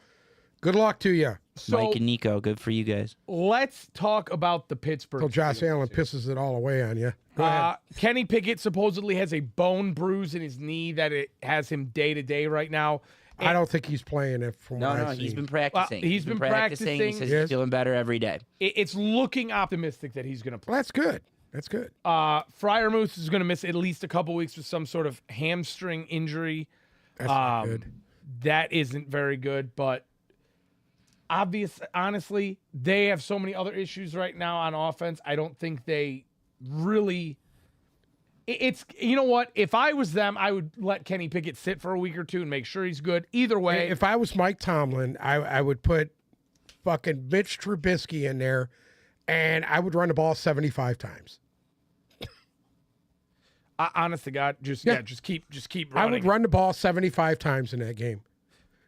Good luck to you. So Mike and Nico, good for you guys. let's talk about the Pittsburgh. Till Josh Steelers Allen here. pisses it all away on you. Go ahead. Kenny Pickett supposedly has a bone bruise in his knee that it has him day to day right now. I don't think he's playing it from No, what no, I've he's seen. been practicing. he's been He practicing. says Yes. he's feeling better every day. It's looking optimistic that he's going to play. Well, that's good. That's good. Fryermuth is going to miss at least a couple weeks with some sort of hamstring injury. That's not good. That isn't very good, but honestly, they have so many other issues right now on offense. I don't think they really. It's you know what? If I was them, I would let Kenny Pickett sit for a week or two and make sure he's good. Either way, If I was Mike Tomlin, I would put fucking Mitch Trubisky in there, and I would run the ball 75 times. honest to God, just keep I running. would run the ball 75 times in that game.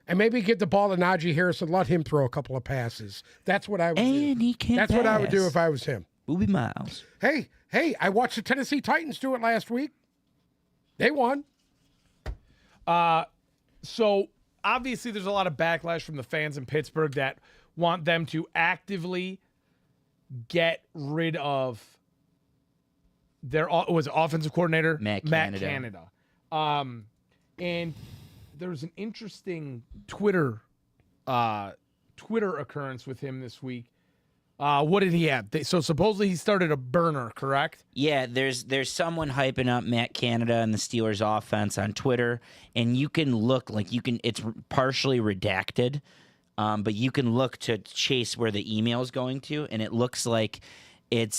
And maybe give the ball to Najee Harris and let him throw a couple of passes. That's what I would And do. he can That's what I would do pass. if I was him. Booby Miles. Hey, I watched the Tennessee Titans do it last week. They won. So obviously, there's a lot of backlash from the fans in Pittsburgh that want them to actively get rid of their offensive coordinator Matt Canada. And there's an interesting Twitter occurrence with him this week. What did he have? So supposedly he started a burner, correct? Yeah, there's someone hyping up Matt Canada and the Steelers offense on Twitter, and you can look it's partially redacted, but you can look to chase where the email is going to, and it looks like it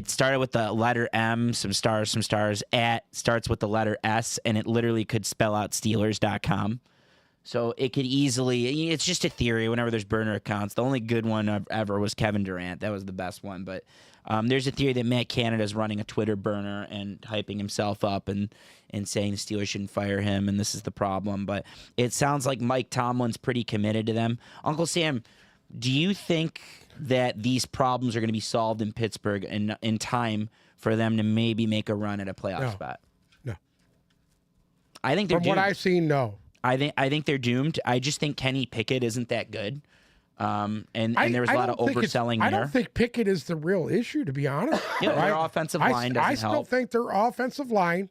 started with the letter M, some stars, starts with the letter S, and it literally could spell out Steelers.com. So it could easily, it's just a theory whenever there's burner accounts. The only good one ever was Kevin Durant. That was the best one. But there's a theory that Matt Canada's running a Twitter burner and hyping himself up and saying the Steelers shouldn't fire him and this is the problem. But it sounds like Mike Tomlin's pretty committed to them. Uncle Sam, do you think that these problems are going to be solved in Pittsburgh in time for them to maybe make a run at a playoff No. spot? No. I think they're From what doomed. I've seen, no. I think they're doomed. I just think Kenny Pickett isn't that good. And there was a lot of don't think it's- overselling I there. don't think Pickett is the real issue, to be honest. Yeah, right? their offensive line doesn't I still help. think their offensive line,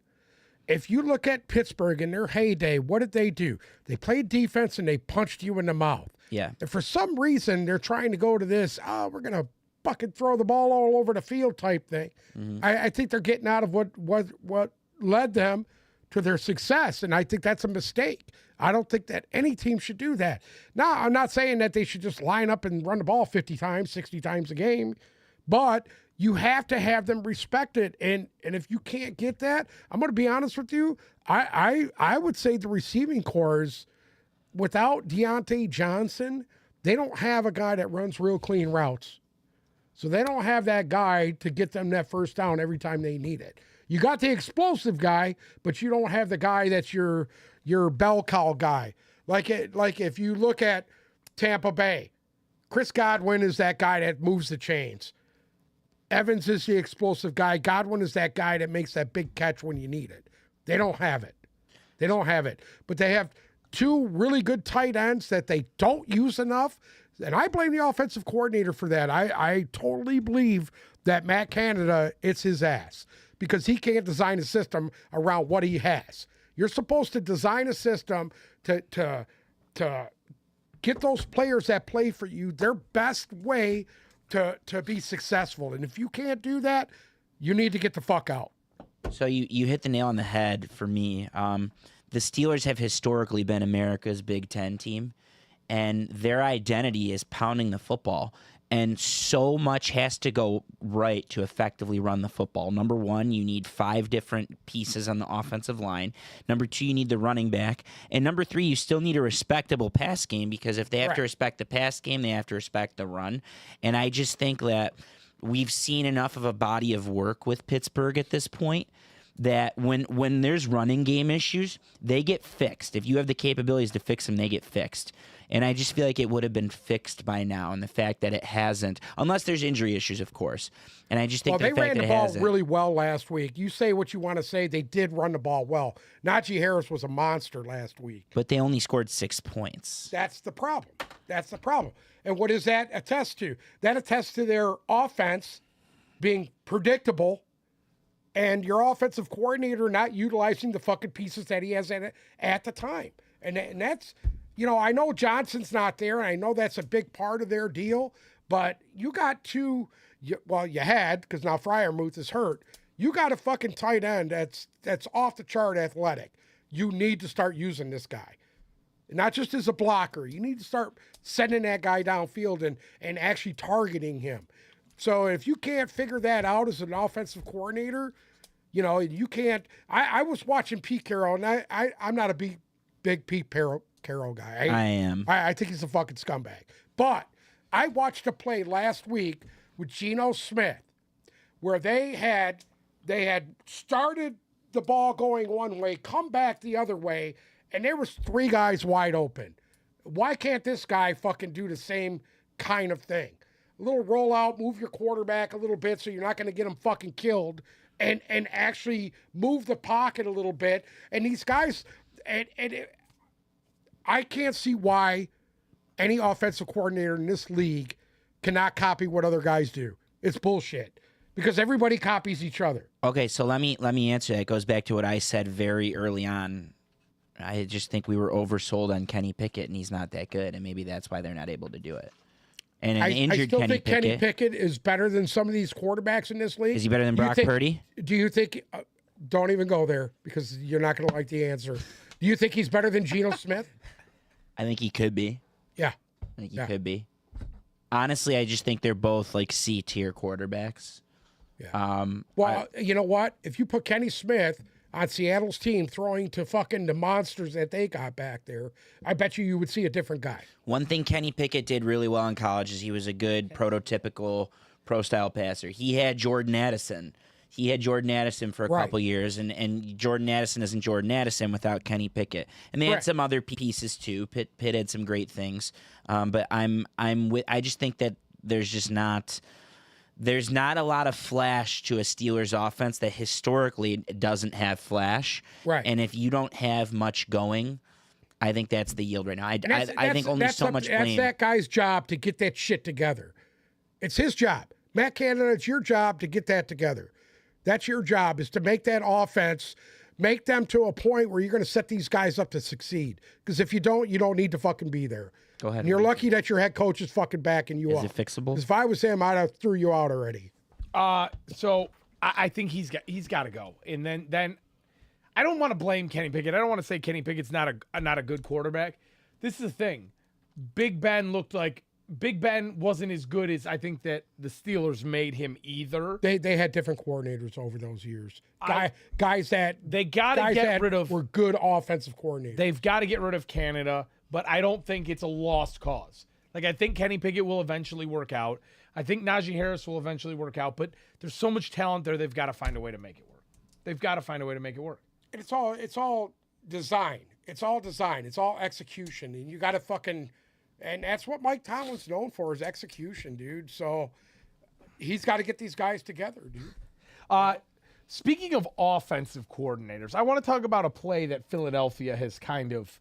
if you look at Pittsburgh in their heyday, what did they do? They played defense and they punched you in the mouth. Yeah. And for some reason, they're trying to go to this, we're going to fucking throw the ball all over the field type thing. Mm-hmm. I think they're getting out of what led them to their success, and I think that's a mistake. I don't think that any team should do that. Now, I'm not saying that they should just line up and run the ball 50 times, 60 times a game, but you have to have them respected. And if you can't get that, I'm going to be honest with you, I would say the receiving corps, without Deontay Johnson, they don't have a guy that runs real clean routes. So they don't have that guy to get them that first down every time they need it. You got the explosive guy, but you don't have the guy that's your bell cow guy. Like if you look at Tampa Bay, Chris Godwin is that guy that moves the chains. Evans is the explosive guy. Godwin is that guy that makes that big catch when you need it. They don't have it. They don't have it. But they have two really good tight ends that they don't use enough. And I blame the offensive coordinator for that. I totally believe that Matt Canada, it's his ass because he can't design a system around what he has. You're supposed to design a system to get those players that play for you their best way to be successful. And if you can't do that, you need to get the fuck out. So you hit the nail on the head for me. The Steelers have historically been America's Big Ten team, and their identity is pounding the football. And so much has to go right to effectively run the football. Number one, you need 5 different pieces on the offensive line. Number 2, you need the running back. And number 3, you still need a respectable pass game because if they have to respect the pass game, they have to respect the run. And I just think that we've seen enough of a body of work with Pittsburgh at this point that when there's running game issues, they get fixed. If you have the capabilities to fix them, they get fixed. And I just feel like it would have been fixed by now. And the fact that it hasn't, unless there's injury issues, of course. And I just think they ran the ball really well last week. You say what you want to say. They did run the ball well. Najee Harris was a monster last week. But they only scored 6 points. That's the problem. That's the problem. And what does that attest to? That attests to their offense being predictable and your offensive coordinator not utilizing the fucking pieces that he has at the time. And that's, you know, I know Johnson's not there, and I know that's a big part of their deal, but you got you had, because now Freiermuth is hurt, you got a fucking tight end that's off the chart athletic. You need to start using this guy. Not just as a blocker. You need to start sending that guy downfield and actually targeting him. So if you can't figure that out as an offensive coordinator, you know, you can't. I was watching Pete Carroll, and I'm not a big Pete Carroll guy. I am. I think he's a fucking scumbag. But I watched a play last week with Geno Smith where they had started the ball going one way, come back the other way, and there was 3 guys wide open. Why can't this guy fucking do the same kind of thing? A little rollout, move your quarterback a little bit so you're not going to get him fucking killed, and actually move the pocket a little bit. And these guys, I can't see why any offensive coordinator in this league cannot copy what other guys do. It's bullshit because everybody copies each other. Okay, so let me answer that. It goes back to what I said very early on. I just think we were oversold on Kenny Pickett, and he's not that good, and maybe that's why they're not able to do it. And an injured I still Kenny think Kenny Pickett is better than some of these quarterbacks in this league. Is he better than Brock Purdy? Do you think? Don't even go there because you're not going to like the answer. Do you think he's better than Geno Smith? I think he could be. Yeah. I think he could be. Honestly, I just think they're both like C-tier quarterbacks. Yeah. You know what? If you put Kenny Smith on Seattle's team throwing to fucking the monsters that they got back there, I bet you would see a different guy. One thing Kenny Pickett did really well in college is he was a good prototypical pro-style passer. He had Jordan Addison. For a couple years, and Jordan Addison isn't Jordan Addison without Kenny Pickett. And they had some other pieces too. Pitt had some great things, but I just think that there's not a lot of flash to a Steelers offense that historically doesn't have flash. Right. And if you don't have much going, I think that's the yield right now. I think only so much blame. That's that guy's job to get that shit together. It's his job. Matt Canada, it's your job to get that together. That's your job, is to make that offense, make them to a point where you're going to set these guys up to succeed. Because if you don't need to fucking be there. Go ahead. And you're lucky that your head coach is fucking backing you up. Is it fixable? Because if I was him, I'd have threw you out already. So I think he's got to go. And then I don't want to blame Kenny Pickett. I don't want to say Kenny Pickett's not a good quarterback. This is the thing. Big Ben wasn't as good as I think that the Steelers made him either. They had different coordinators over those years. Guys that they got to get rid of were good offensive coordinators. They've got to get rid of Canada, but I don't think it's a lost cause. Like, I think Kenny Pickett will eventually work out. I think Najee Harris will eventually work out, but there's so much talent there, they've got to find a way to make it work. They've got to find a way to make it work. And it's all design. It's all design. It's all execution. And you got to fucking, and that's what Mike Tomlin's known for is execution, dude. So he's got to get these guys together, dude. Speaking of offensive coordinators, I want to talk about a play that Philadelphia has kind of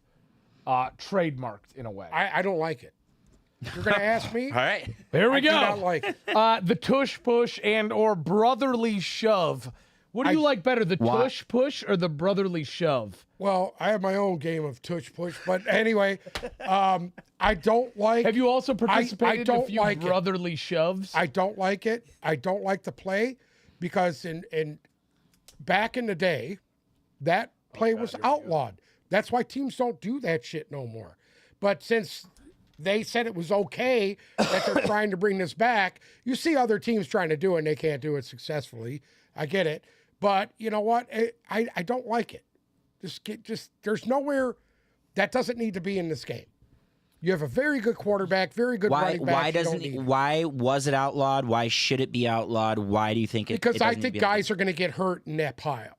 trademarked in a way. I don't like it. You're going to ask me? All right. Here we I go. do not like it. The tush push and or brotherly shove. What do you like better, the tush push or the brotherly shove? Well, I have my own game of tush push, but anyway, I don't like. Have you also participated in a don't few like it. brotherly shoves? I don't like it. I don't like the play because in back in the day, that play was outlawed. That's why teams don't do that shit no more. But since they said it was okay that they're trying to bring this back, you see other teams trying to do it and they can't do it successfully. I get it. But you know what? I don't like it. Just there's nowhere that doesn't need to be in this game. You have a very good quarterback, very good running back. Why was it outlawed? Why should it be outlawed? Why do you think it? Because I I think guys are going to get hurt in that pile.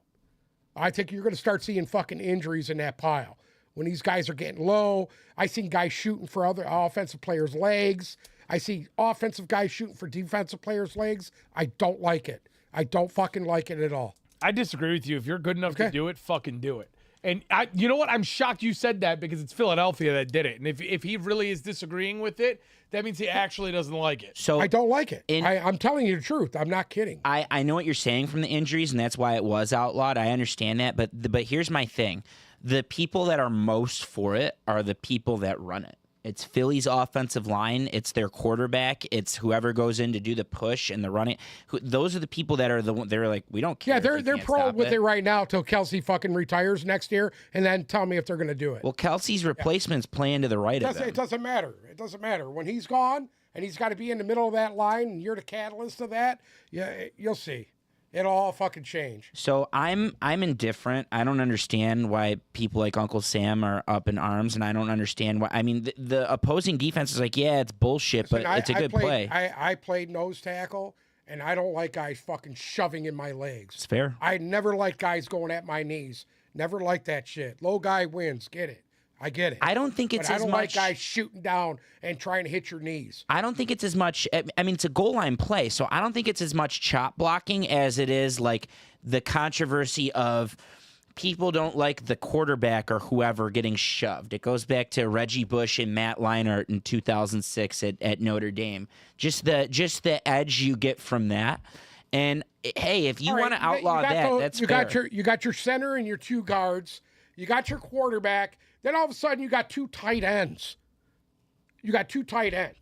I think you're going to start seeing fucking injuries in that pile when these guys are getting low. I seen guys shooting for other offensive players' legs. I see offensive guys shooting for defensive players' legs. I don't like it. I don't fucking like it at all. I disagree with you. If you're good enough to do it, fucking do it. And you know what? I'm shocked you said that because it's Philadelphia that did it. And if he really is disagreeing with it, that means he actually doesn't like it. So I don't like it. I'm telling you the truth. I'm not kidding. I know what you're saying from the injuries, and that's why it was outlawed. I understand that, but here's my thing: the people that are most for it are the people that run it. It's Philly's offensive line. It's their quarterback. It's whoever goes in to do the push and the running. Those are the people that are they're like, we don't care. Yeah, they're pro with it right now till Kelsey fucking retires next year, and then tell me if they're going to do it. Well, Kelsey's replacement's playing to the right of them. It doesn't matter. It doesn't matter. When he's gone and he's got to be in the middle of that line, and you're the catalyst of that, yeah, you'll see. It'll all fucking change. So I'm indifferent. I don't understand why people like Uncle Sam are up in arms, and I don't understand why. I mean, the opposing defense is like, yeah, it's bullshit, but it's a good play. I played nose tackle, and I don't like guys fucking shoving in my legs. It's fair. I never like guys going at my knees. Never like that shit. Low guy wins. Get it. I get it. I don't think it's but as I don't much. like guys shooting down and trying to hit your knees. I don't think it's as much. I mean, it's a goal line play, so I don't think it's as much chop blocking as it is like the controversy of people don't like the quarterback or whoever getting shoved. It goes back to Reggie Bush and Matt Leinart in 2006 at Notre Dame. Just the edge you get from that. And hey, if you want to outlaw that's fair. You got your center and your two guards. You got your quarterback. Then all of a sudden, you got two tight ends. You got two tight ends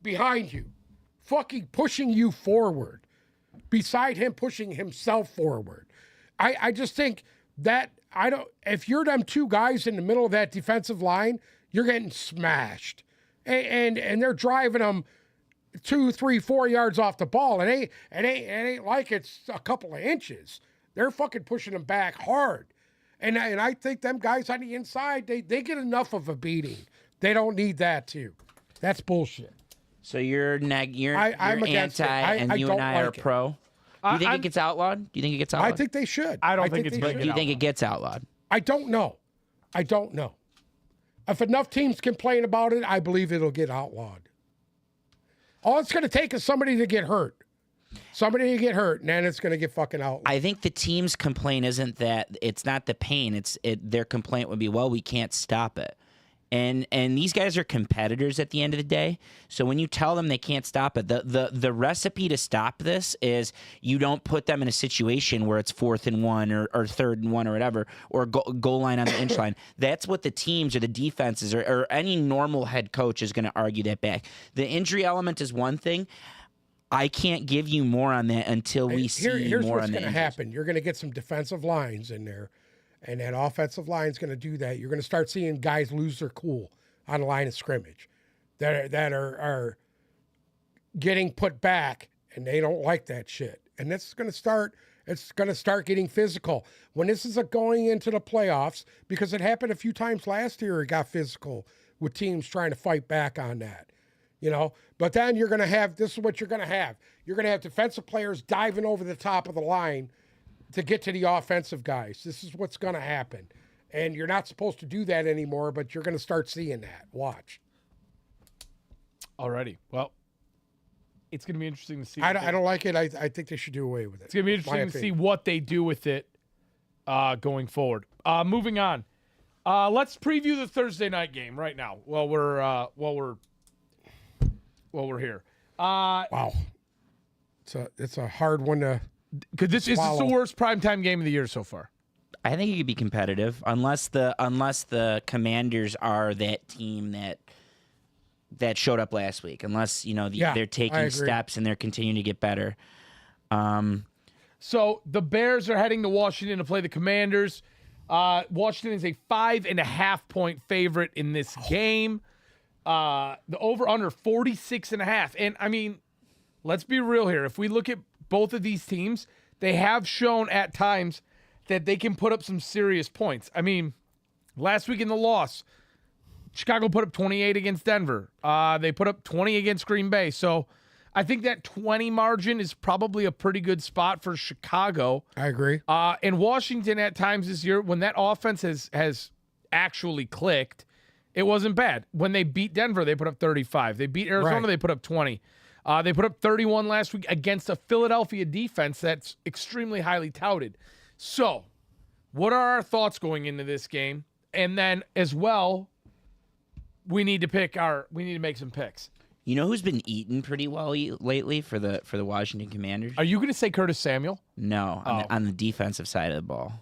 behind you, fucking pushing you forward, beside him pushing himself forward. I just think that if you're them two guys in the middle of that defensive line, you're getting smashed. And they're driving them 2, 3, 4 yards off the ball. It ain't like it's a couple of inches. They're fucking pushing them back hard. And I think them guys on the inside, they get enough of a beating. They don't need that too. That's bullshit. So you're I'm against anti, it. and you and I are like it. pro. Do you think it gets outlawed? Do you think it gets outlawed? I think they should. I don't think it's they gonna should. Do you think it gets outlawed? I don't know. If enough teams complain about it, I believe it'll get outlawed. All it's going to take is somebody to get hurt. And then it's going to get fucking outlawed. I think the team's complaint isn't that it's not the pain. Their complaint would be, well, we can't stop it. And these guys are competitors at the end of the day. So when you tell them they can't stop it, the recipe to stop this is you don't put them in a situation where it's 4th and 1 or 3rd and 1 or whatever, or goal line on the inch line. That's what the teams or the defenses or any normal head coach is going to argue that back. The injury element is one thing. I can't give you more on that until we see more on the Here's what's going to injuries. happen. You're going to get some defensive lines in there, and that offensive line's going to do that. You're going to start seeing guys lose their cool on the line of scrimmage that are getting put back, and they don't like that shit. And it's going to start getting physical. When this is going into the playoffs, because it happened a few times last year, it got physical with teams trying to fight back on that. But then you're going to have, this is what you're going to have. You're going to have defensive players diving over the top of the line to get to the offensive guys. This is what's going to happen. And you're not supposed to do that anymore, but you're going to start seeing that. Watch. Alrighty. Well, it's going to be interesting to see. I don't like it. I think they should do away with it. It's going to be interesting to see what they do with it going forward. Moving on. Let's preview the Thursday night game right now while we're here. Wow. It's a hard one to Because this is the worst primetime game of the year so far. I think it could be competitive unless the Commanders are that team that showed up last week. Unless they're taking steps and they're continuing to get better. So the Bears are heading to Washington to play the Commanders. Washington is a 5.5-point favorite in this game. The over/under 46.5. And I mean, let's be real here. If we look at both of these teams, they have shown at times that they can put up some serious points. I mean, last week in the loss, Chicago put up 28 against Denver. They put up 20 against Green Bay. So I think that 20 margin is probably a pretty good spot for Chicago. I agree. And Washington at times this year, when that offense has actually clicked, it wasn't bad. When they beat Denver, they put up 35. They beat Arizona, they put up 20. They put up 31 last week against a Philadelphia defense that's extremely highly touted. So, what are our thoughts going into this game? And then as well, we need to make some picks. You know who's been eating pretty well lately for the Washington Commanders? Are you going to say Curtis Samuel? No, on the defensive side of the ball.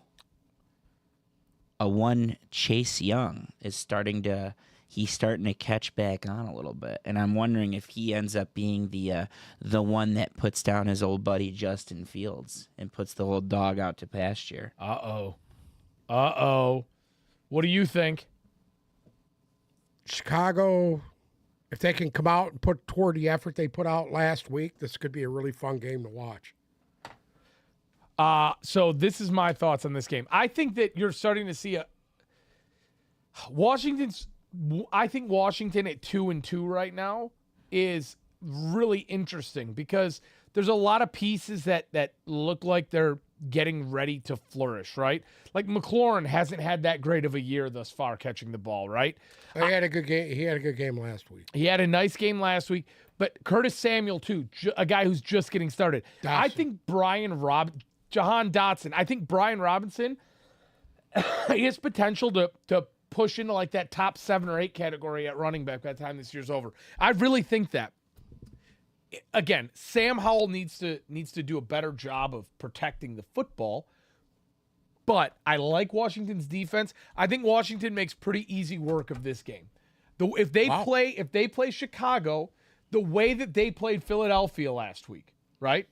Chase Young is starting to catch back on a little bit, and I'm wondering if he ends up being the one that puts down his old buddy Justin Fields and puts the old dog out to pasture. Uh-oh. What do you think? Chicago, if they can come out and put toward the effort they put out last week, this could be a really fun game to watch. So this is my thoughts on this game. I think that you're starting to see I think Washington at 2-2 right now is really interesting because there's a lot of pieces that look like they're getting ready to flourish, right? Like McLaurin hasn't had that great of a year thus far catching the ball, right? He had a good game. He had a good game last week. He had a nice game last week, but Curtis Samuel too, a guy who's just getting started. I think Jahan Dotson. I think Brian Robinson, he has potential to push into like that top 7 or 8 category at running back by the time this year's over. I really think that. Again, Sam Howell needs to do a better job of protecting the football, but I like Washington's defense. I think Washington makes pretty easy work of this game. If they play Chicago the way that they played Philadelphia last week, right?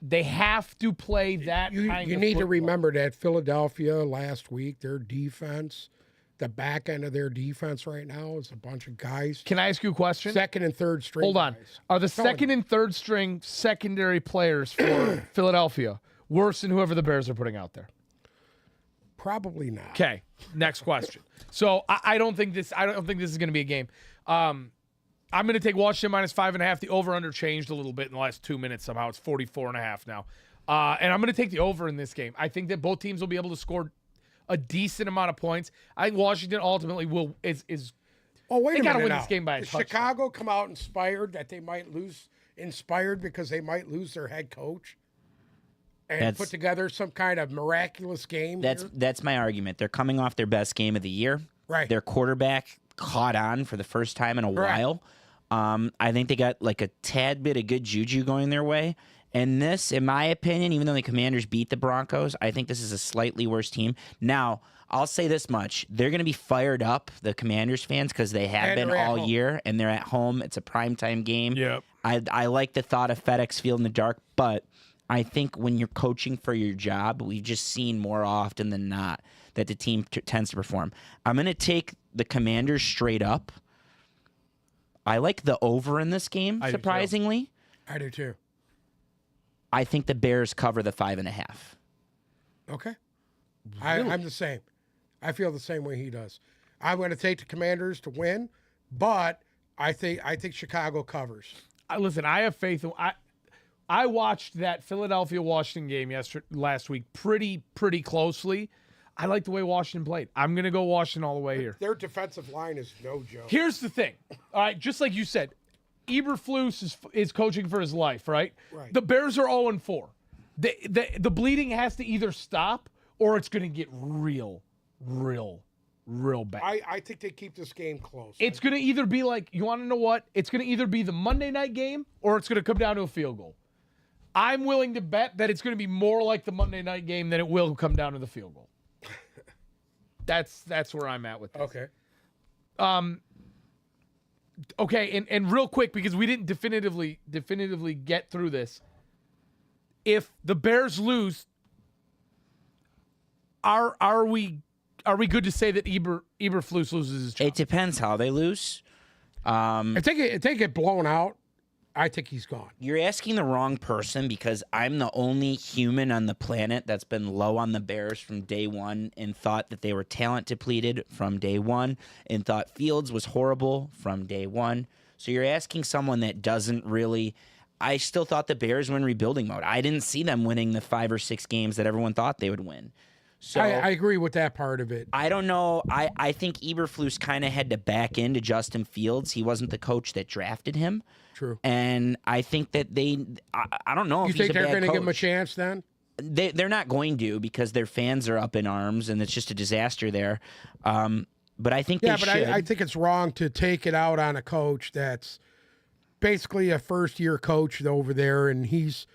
They have to play that kind of football. You need to remember that Philadelphia last week, their defense, the back end of their defense right now is a bunch of guys. Can I ask you a question? Second and third string. Hold on. Are the second and third string secondary players for Philadelphia worse than whoever the Bears are putting out there? Probably not. Okay. Next question. So I don't think this is going to be a game. I'm going to take Washington minus 5.5. The over/under changed a little bit in the last 2 minutes. Somehow it's 44.5 now. And I'm going to take the over in this game. I think that both teams will be able to score a decent amount of points. I think Washington ultimately is. Oh, wait a minute! They got to win now. this game by a Does touchdown. Chicago come out inspired that they might lose? Inspired because they might lose their head coach, and put together some kind of miraculous game. That's my argument. They're coming off their best game of the year. Right. Their quarterback caught on for the first time in a while. I think they got like a tad bit of good juju going their way. And this, in my opinion, even though the Commanders beat the Broncos, I think this is a slightly worse team. Now, I'll say this much. They're going to be fired up, the Commanders fans, because they have been all year, and they're at home. It's a primetime game. Yep. I like the thought of FedEx Field in the dark, but I think when you're coaching for your job, we've just seen more often than not that the team tends to perform. I'm going to take the Commanders straight up. I like the over in this game, surprisingly. I do too. I think the Bears cover the 5.5. Okay. Really? I'm the same. I feel the same way he does. I'm going to take the Commanders to win, but I think Chicago covers. Listen, I have faith. I watched that Philadelphia-Washington game last week pretty closely. I like the way Washington played. I'm going to go Washington all the way here. Their defensive line is no joke. Here's the thing. All right, just like you said, Eberflus is coaching for his life, right? Right. The Bears are 0-4. The bleeding has to either stop or it's going to get real bad. I think they keep this game close. It's going to either be like, you want to know what? It's going to either be the Monday night game or it's going to come down to a field goal. I'm willing to bet that it's going to be more like the Monday night game than it will come down to the field goal. That's where I'm at with this. Okay. Okay, and real quick, because we didn't definitively get through this. If the Bears lose, are we good to say that Eberflus loses his job? It depends how they lose. If they get blown out, I think he's gone. You're asking the wrong person because I'm the only human on the planet that's been low on the Bears from day one and thought that they were talent depleted from day one and thought Fields was horrible from day one. So you're asking someone that doesn't really. I still thought the Bears were in rebuilding mode. I didn't see them winning the 5 or 6 games that everyone thought they would win. So I agree with that part of it. I don't know. I think Eberflus kind of had to back into Justin Fields. He wasn't the coach that drafted him. True. And I think that I don't know You if think he's a they're bad going to give him a coach. chance then? They're not going to because their fans are up in arms and it's just a disaster there. But I think Yeah, they but should. I think it's wrong to take it out on a coach that's basically a first-year coach over there, and he's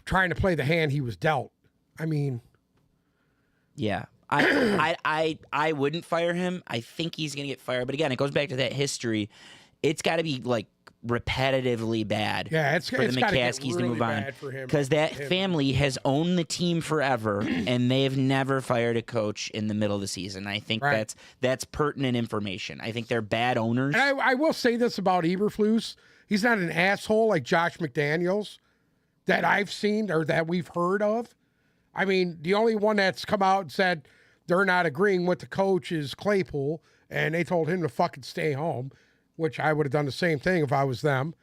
trying to play the hand he was dealt. I mean, Yeah. I wouldn't fire him. I think he's going to get fired. But again, it goes back to that history. It's got to be like repetitively bad yeah, it's for the gotta get McCaskies really to move on. bad for him. Because that family has owned the team forever, and they've never fired a coach in the middle of the season. I think Right. that's pertinent information. I think they're bad owners. And I will say this about Eberflus. He's not an asshole like Josh McDaniels that I've seen or that we've heard of. I mean, the only one that's come out and said they're not agreeing with the coach is Claypool, and they told him to fucking stay home, which I would have done the same thing if I was them.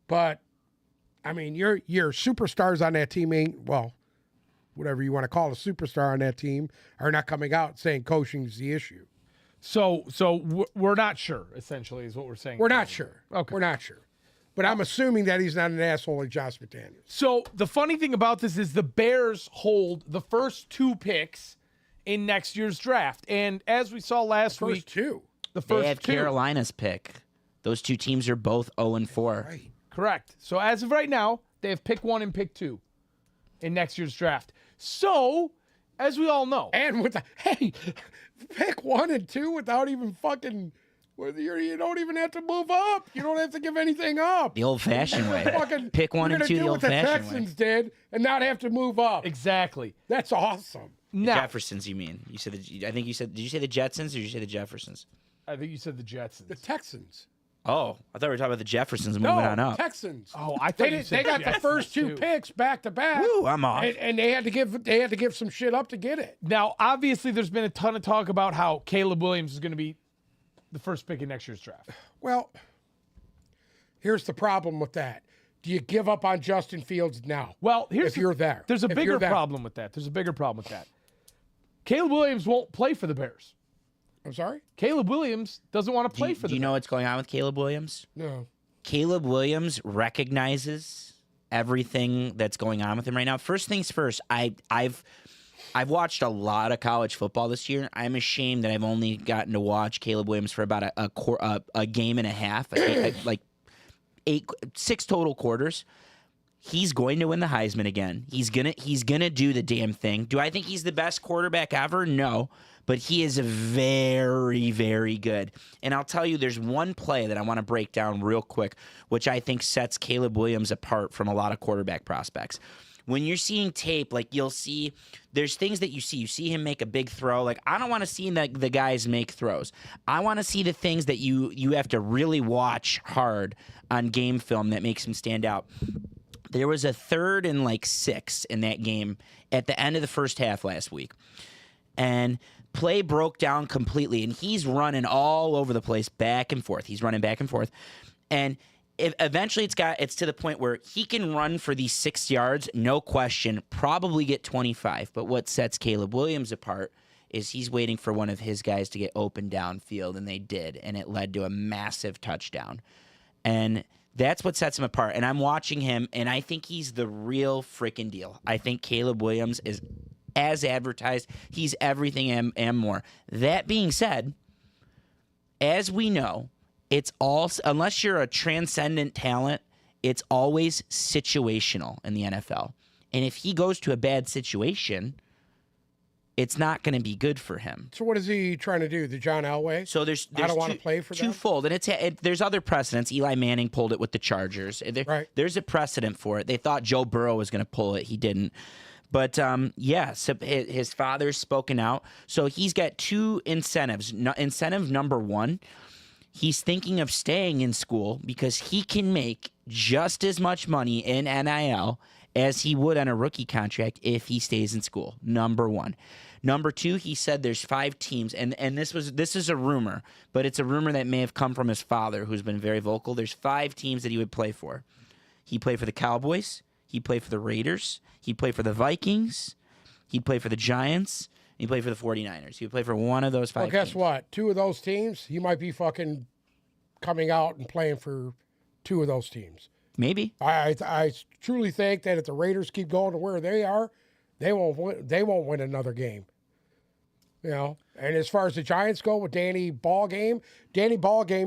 But, I mean, your superstars on that team ain't, well, whatever you want to call a superstar on that team, are not coming out saying coaching is the issue. So we're not sure, essentially, is what we're saying. We're not sure. Okay. We're not sure. But I'm assuming that he's not an asshole like Josh McDaniels. So the funny thing about this is the Bears hold the first 2 picks in next year's draft. And as we saw last First week, 2. the they first have 2. Carolina's pick. Those 2 teams are both 0-4. Right. Correct. So as of right now, they have pick 1 and pick 2 in next year's draft. So, as we all know, And with the, hey, pick 1 and 2 without even fucking, you don't even have to move up. You don't have to give anything up. The old-fashioned way. Fucking, Pick 1 you're and gonna 2 do the what the old-fashioned way. Texans did and not have to move up. exactly. That's awesome. Now, Jeffersons, you mean? You said. I think you said. Did you say the Jetsons or did you say the Jeffersons? I think you said the Jetsons. The Texans. Oh, I thought we were talking about the Jeffersons moving on up. Texans. Oh, I thought They, you did, said they got the Jetsons, first 2 too. picks back to back. Woo, I'm off. And they had to give some shit up to get it. Now, obviously, there's been a ton of talk about how Caleb Williams is going to be the first pick in next year's draft. Well, here's the problem with that. Do you give up on Justin Fields now? Well, if you're there. There's a If bigger you're there. problem with that. Caleb Williams won't play for the Bears. I'm sorry? Caleb Williams doesn't want to play for Do the you know what's going on with Caleb Williams? No. Caleb Williams recognizes everything that's going on with him right now. First things first, I've watched a lot of college football this year. I'm ashamed that I've only gotten to watch Caleb Williams for about a game and a half, like 6 total quarters. He's going to win the Heisman again. He's gonna do the damn thing. Do I think he's the best quarterback ever? No, but he is very, very good. And I'll tell you, there's one play that I want to break down real quick, which I think sets Caleb Williams apart from a lot of quarterback prospects. When you're seeing tape, like you'll see, there's things that you see. You see him make a big throw. Like, I don't want to see the guys make throws. I want to see the things that you have to really watch hard on game film that makes him stand out. There was a 3rd and 6 in that game at the end of the first half last week. And play broke down completely. And he's running all over the place, back and forth. He's running back and forth. And eventually it's to the point where he can run for these 6 yards, no question, probably get 25. But what sets Caleb Williams apart is he's waiting for one of his guys to get open downfield, and they did, and it led to a massive touchdown. And that's what sets him apart. And I'm watching him, and I think he's the real freaking deal. I think Caleb Williams is, as advertised, he's everything and more. That being said, as we know, it's all, unless you're a transcendent talent, it's always situational in the NFL. And if he goes to a bad situation, it's not going to be good for him. So what is he trying to do? The John Elway? So there's I don't want to play for them? twofold, and there's other precedents. Eli Manning pulled it with the Chargers. Right. There's a precedent for it. They thought Joe Burrow was going to pull it. He didn't. But yeah, so his father's spoken out. So he's got two incentives. Incentive number one, he's thinking of staying in school because he can make just as much money in NIL as he would on a rookie contract if he stays in school. Number one. Number two, he said there's 5 teams, and this is a rumor, but it's a rumor that may have come from his father, who's been very vocal. There's 5 teams that he would play for. He played for the Cowboys. He played for the Raiders. He played for the Vikings. He played for the Giants. He played for the 49ers. He would play for one of those 5 Well, guess teams. what? 2 of those teams, he might be fucking coming out and playing for 2 of those teams. Maybe. I truly think that if the Raiders keep going to where they are, they won't win another game. You know, and as far as the Giants go with Danny Ballgame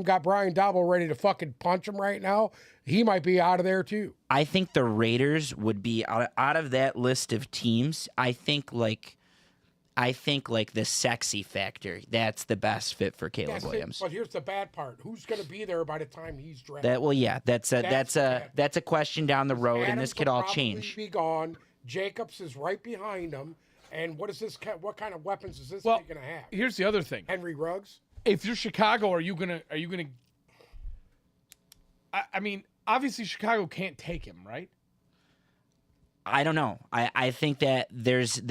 got Brian Double ready to fucking punch him right now. He might be out of there too. I think the Raiders would be out of that list of teams. I think like the sexy factor. That's the best fit for Caleb Williams. But here's the bad part: who's going to be there by the time he's drafted? That's a question down the road, and this could all change. Be gone. Jacobs is right behind him. And what is this? What kind of weapons is this Well, going to have? here's the other thing. Henry Ruggs. If you're Chicago, are you gonna? I mean, obviously Chicago can't take him, right? I don't know. I think that there's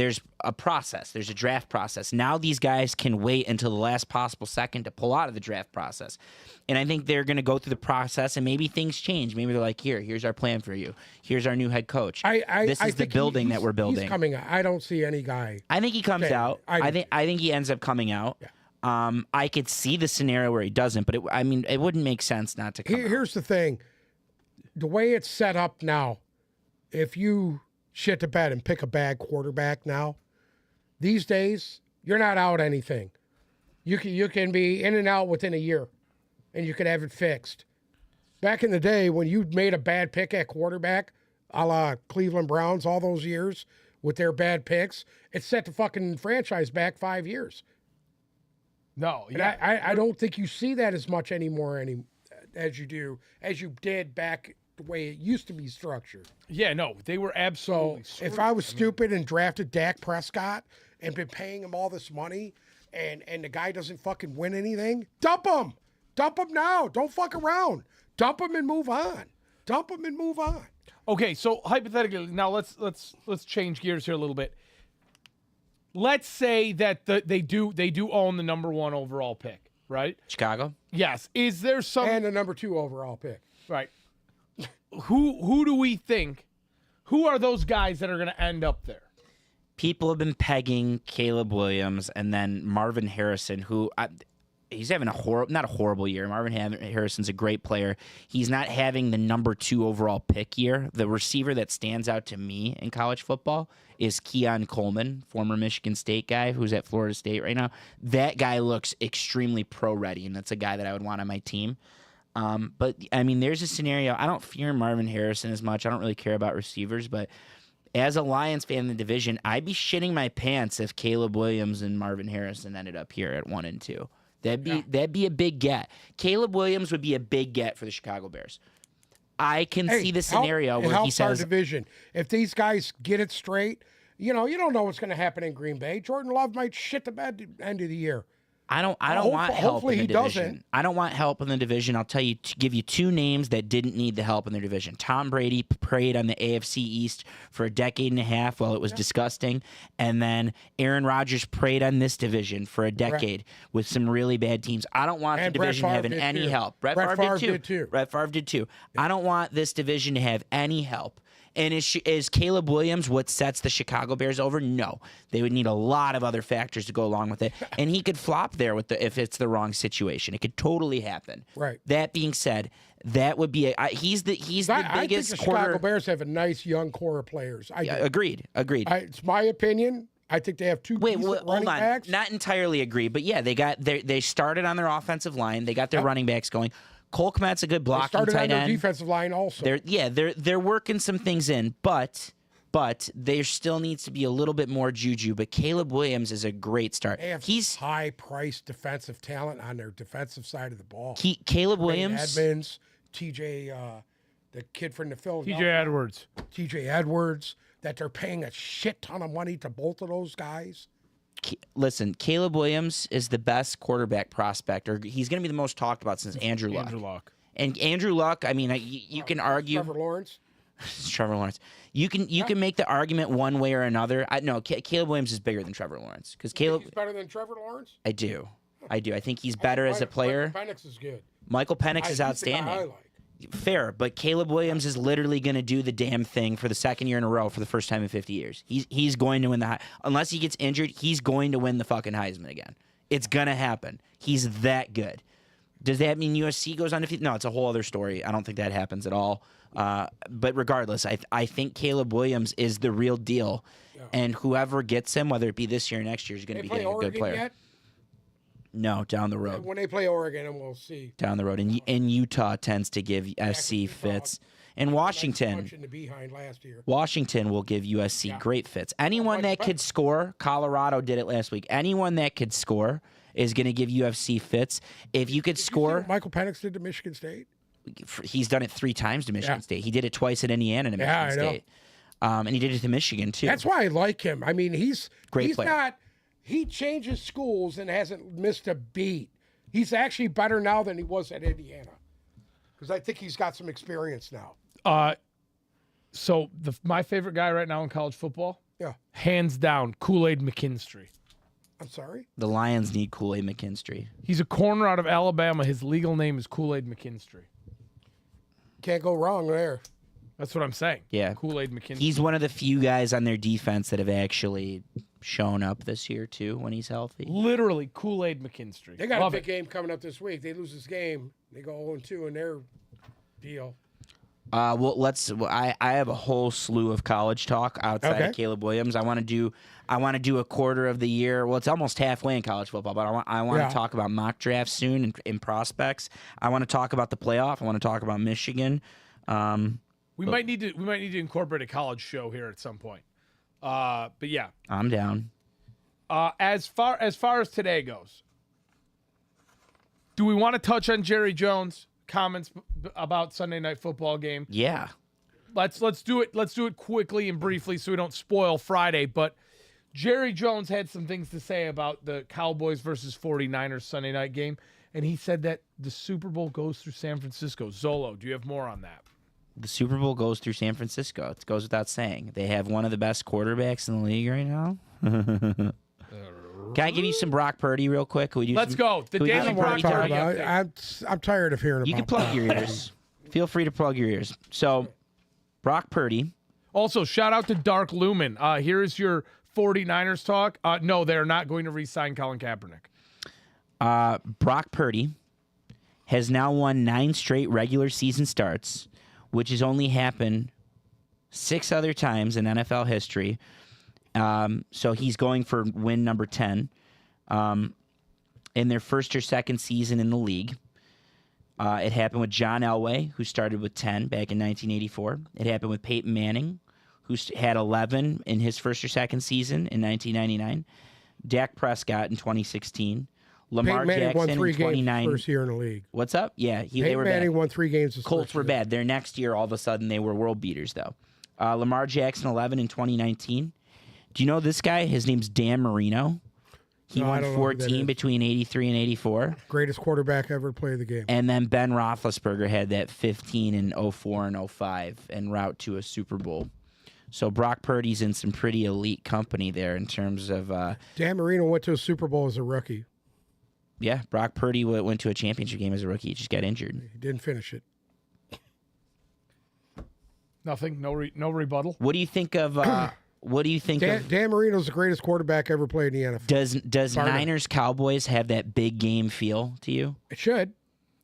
a process. There's a draft process. Now these guys can wait until the last possible second to pull out of the draft process. And I think they're going to go through the process, and maybe things change. Maybe they're like, here's our plan for you. Here's our new head coach. This is the building that we're building. He's coming out. I don't see any guy. I think he comes out. I think he ends up coming out. Yeah. I could see the scenario where he doesn't, but it wouldn't make sense not to come out. Here's the thing. The way it's set up now, if you shit the bed and pick a bad quarterback now, these days, you're not out anything. You can be in and out within a year, and you could have it fixed. Back in the day, when you made a bad pick at quarterback, a la Cleveland Browns all those years with their bad picks, it set the fucking franchise back 5 years. No, And I don't think you see that as much anymore as you did back the way it used to be structured. Yeah, no, they were absolutely. So if I was stupid and drafted Dak Prescott and been paying him all this money, and the guy doesn't fucking win anything, dump him now. Don't fuck around. Dump him and move on. Okay, so hypothetically, now let's change gears here a little bit. Let's say that they do own the number 1 overall pick, right? Chicago? Yes. Is there some And the number 2 overall pick. right? Who do we think? Who are those guys that are going to end up there? People have been pegging Caleb Williams and then Marvin Harrison, who he's having not a horrible year. Marvin Harrison's a great player. He's not having the number 2 overall pick year. The receiver that stands out to me in college football is Keon Coleman, former Michigan State guy who's at Florida State right now. That guy looks extremely pro-ready, and that's a guy that I would want on my team. But, I mean, there's a scenario. I don't fear Marvin Harrison as much. I don't really care about receivers. But as a Lions fan in the division, I'd be shitting my pants if Caleb Williams and Marvin Harrison ended up here at 1 and 2. That'd be a big get. Caleb Williams would be a big get for the Chicago Bears. I can see the scenario where he says, our division. If these guys get it straight, you don't know what's going to happen in Green Bay. Jordan Love might shit the bed at the end of the year. I don't want help hopefully in the he division. doesn't. I don't want help in the division. I'll tell you, to give you two names that didn't need the help in their division. Tom Brady preyed on the AFC East for a decade and a half while it was disgusting, and then Aaron Rodgers preyed on this division for a decade with some really bad teams. I don't want And the division Brett Favre having did any too. help. Brett Favre did too. Brett Favre did too. I don't want this division to have any help. And is Caleb Williams what sets the Chicago Bears over? No. They would need a lot of other factors to go along with it. And he could flop there if it's the wrong situation. It could totally happen. Right. That being said, that would be he's the biggest I think the quarter. Chicago Bears have a nice young core of players. Agreed. It's my opinion. I think they have two decent Hold running on. backs. Not entirely agree, but yeah, they started on their offensive line. They got their running backs going. Cole Kmet's a good They blocking started on tight their end. defensive line also. They're working some things in, but there still needs to be a little bit more juju. But Caleb Williams is a great start. They have He's high-priced defensive talent on their defensive side of the ball. Caleb Ray Williams. Edmonds, TJ, the kid from the Philadelphia. TJ Edwards. TJ Edwards, that they're paying a shit ton of money to both of those guys. Listen, Caleb Williams is the best quarterback prospect, or he's going to be the most talked about since Andrew Luck. Andrew Luck. And Andrew Luck, I mean, you can argue. Trevor Lawrence. Trevor Lawrence. You can make the argument one way or another. No, Caleb Williams is bigger than Trevor Lawrence because Caleb. He's better than Trevor Lawrence. I do. I think he's better as a player. Michael Penix is good. Michael Penix is He's the guy outstanding. I like. Fair, but Caleb Williams is literally going to do the damn thing for the second year in a row for the first time in 50 years. He's going to win unless he gets injured, he's going to win the fucking Heisman again. It's going to happen. He's that good. Does that mean USC goes undefeated? No, it's a whole other story. I don't think that happens at all. But regardless, I think Caleb Williams is the real deal. Yeah. And whoever gets him, whether it be this year or next year, is going to be getting a good player. Yet? No, down the road. When they play Oregon, and we'll see. Down the road. And Utah tends to give SC fits. And Washington will give USC great fits. Anyone that could score, Colorado did it last week. Anyone that could score is going to give UFC fits. If you could score. Michael Penix did to Michigan State? He's done it 3 times to Michigan State. He did it twice at Indiana to Michigan State. And he did it to Michigan, too. That's why I like him. I mean, he's player. Not. He changes schools and hasn't missed a beat. He's actually better now than he was at Indiana because I think he's got some experience now. So my favorite guy right now in college football, hands down, Kool-Aid McKinstry. I'm sorry? The Lions need Kool-Aid McKinstry. He's a corner out of Alabama. His legal name is Kool-Aid McKinstry. Can't go wrong there. That's what I'm saying. Yeah. Kool-Aid McKinstry. He's one of the few guys on their defense that have actually shown up this year, too, when he's healthy. Literally, Kool-Aid McKinstry. They got a big game coming up this week. They lose this game. They go 0-2 in their deal. I have a whole slew of college talk outside of Caleb Williams. I want to do a quarter of the year. Well, it's almost halfway in college football, but I want to talk about mock drafts soon and prospects. I want to talk about the playoff. I want to talk about Michigan. We might need to incorporate a college show here at some point. But yeah, I'm down. As far as today goes, do we want to touch on Jerry Jones' comments about Sunday Night Football game? Yeah. Let's do it. Let's do it quickly and briefly so we don't spoil Friday. But Jerry Jones had some things to say about the Cowboys versus 49ers Sunday night game, and he said that the Super Bowl goes through San Francisco. Zolo, do you have more on that? The Super Bowl goes through San Francisco. It goes without saying. They have one of the best quarterbacks in the league right now. Can I give you some Brock Purdy real quick? Let's go. The Daily Brock Purdy update. I'm tired of hearing about it. You can plug your ears. Feel free to plug your ears. So, Brock Purdy. Also, shout out to Dark Lumen. Here is your 49ers talk. No, they're not going to re-sign Colin Kaepernick. Brock Purdy has now won 9 straight regular season starts, which has only happened 6 other times in NFL history. So he's going for win number 10 in their first or second season in the league. It happened with John Elway, who started with 10 back in 1984. It happened with Peyton Manning, who had 11 in his first or second season in 1999. Dak Prescott in 2016. Lamar Peyton Manning Jackson won 3 in 29. games first year in the league. What's up? Yeah, they were Manning bad. won 3 games. Colts were bad. Their next year, all of a sudden, they were world beaters, though. Lamar Jackson, 11 in 2019. Do you know this guy? His name's Dan Marino. He No, I won don't know who that 14 is. between 83 and 84. Greatest quarterback ever to play the game. And then Ben Roethlisberger had that 15 in 04 and 05 en route to a Super Bowl. So Brock Purdy's in some pretty elite company there in terms of, Dan Marino went to a Super Bowl as a rookie. yeah, Brock Purdy went to a championship game as a rookie. He just got injured. He didn't finish it. Nothing. No rebuttal. What do you think of? What do you think of? Dan Marino's the greatest quarterback ever played in the NFL. Does Pardon? Niners Cowboys have that big game feel to you? It should.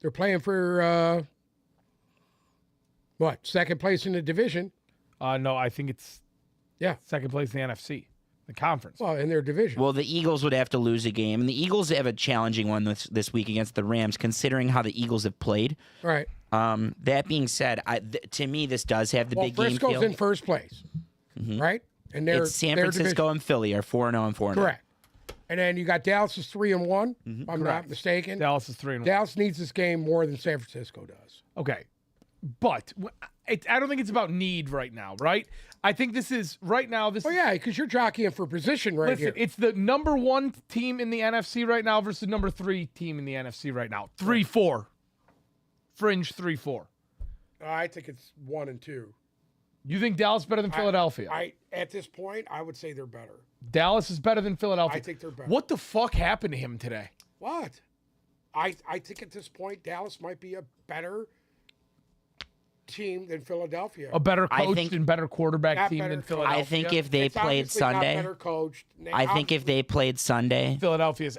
They're playing for what? Second place in the division. No, I think it's Yeah. second place in the NFC, the conference. Well, in their division. Well, the Eagles would have to lose a game, and the Eagles have a challenging one this week against the Rams, considering how the Eagles have played. right. That being said, to me, this does have the Well, big game Frisco's feel. in first place, right? And they're It's San their Francisco division. and Philly are 4-0 and 4-0. Correct. And then you got Dallas is 3-1. If I'm not mistaken. Dallas is 3-1. Dallas needs this game more than San Francisco does. Okay, but I don't think it's about need right now, right? I think this is right now. This Well, is, yeah, because you're jockeying for position right listen, here. it's the number 1 team in the NFC right now versus the number 3 team in the NFC right now. 3-4, fringe 3-4. I think it's 1 and 2. You think Dallas is better than Philadelphia? I at this point, I would say they're better. Dallas is better than Philadelphia. I think they're better. What the fuck happened to him today? What? I think at this point, Dallas might be a better team than Philadelphia. A better I coached think- and better quarterback Not team better than coached. Philadelphia. I think if they It's played obviously not Sunday, better coached. I think if they played Sunday, Philadelphia's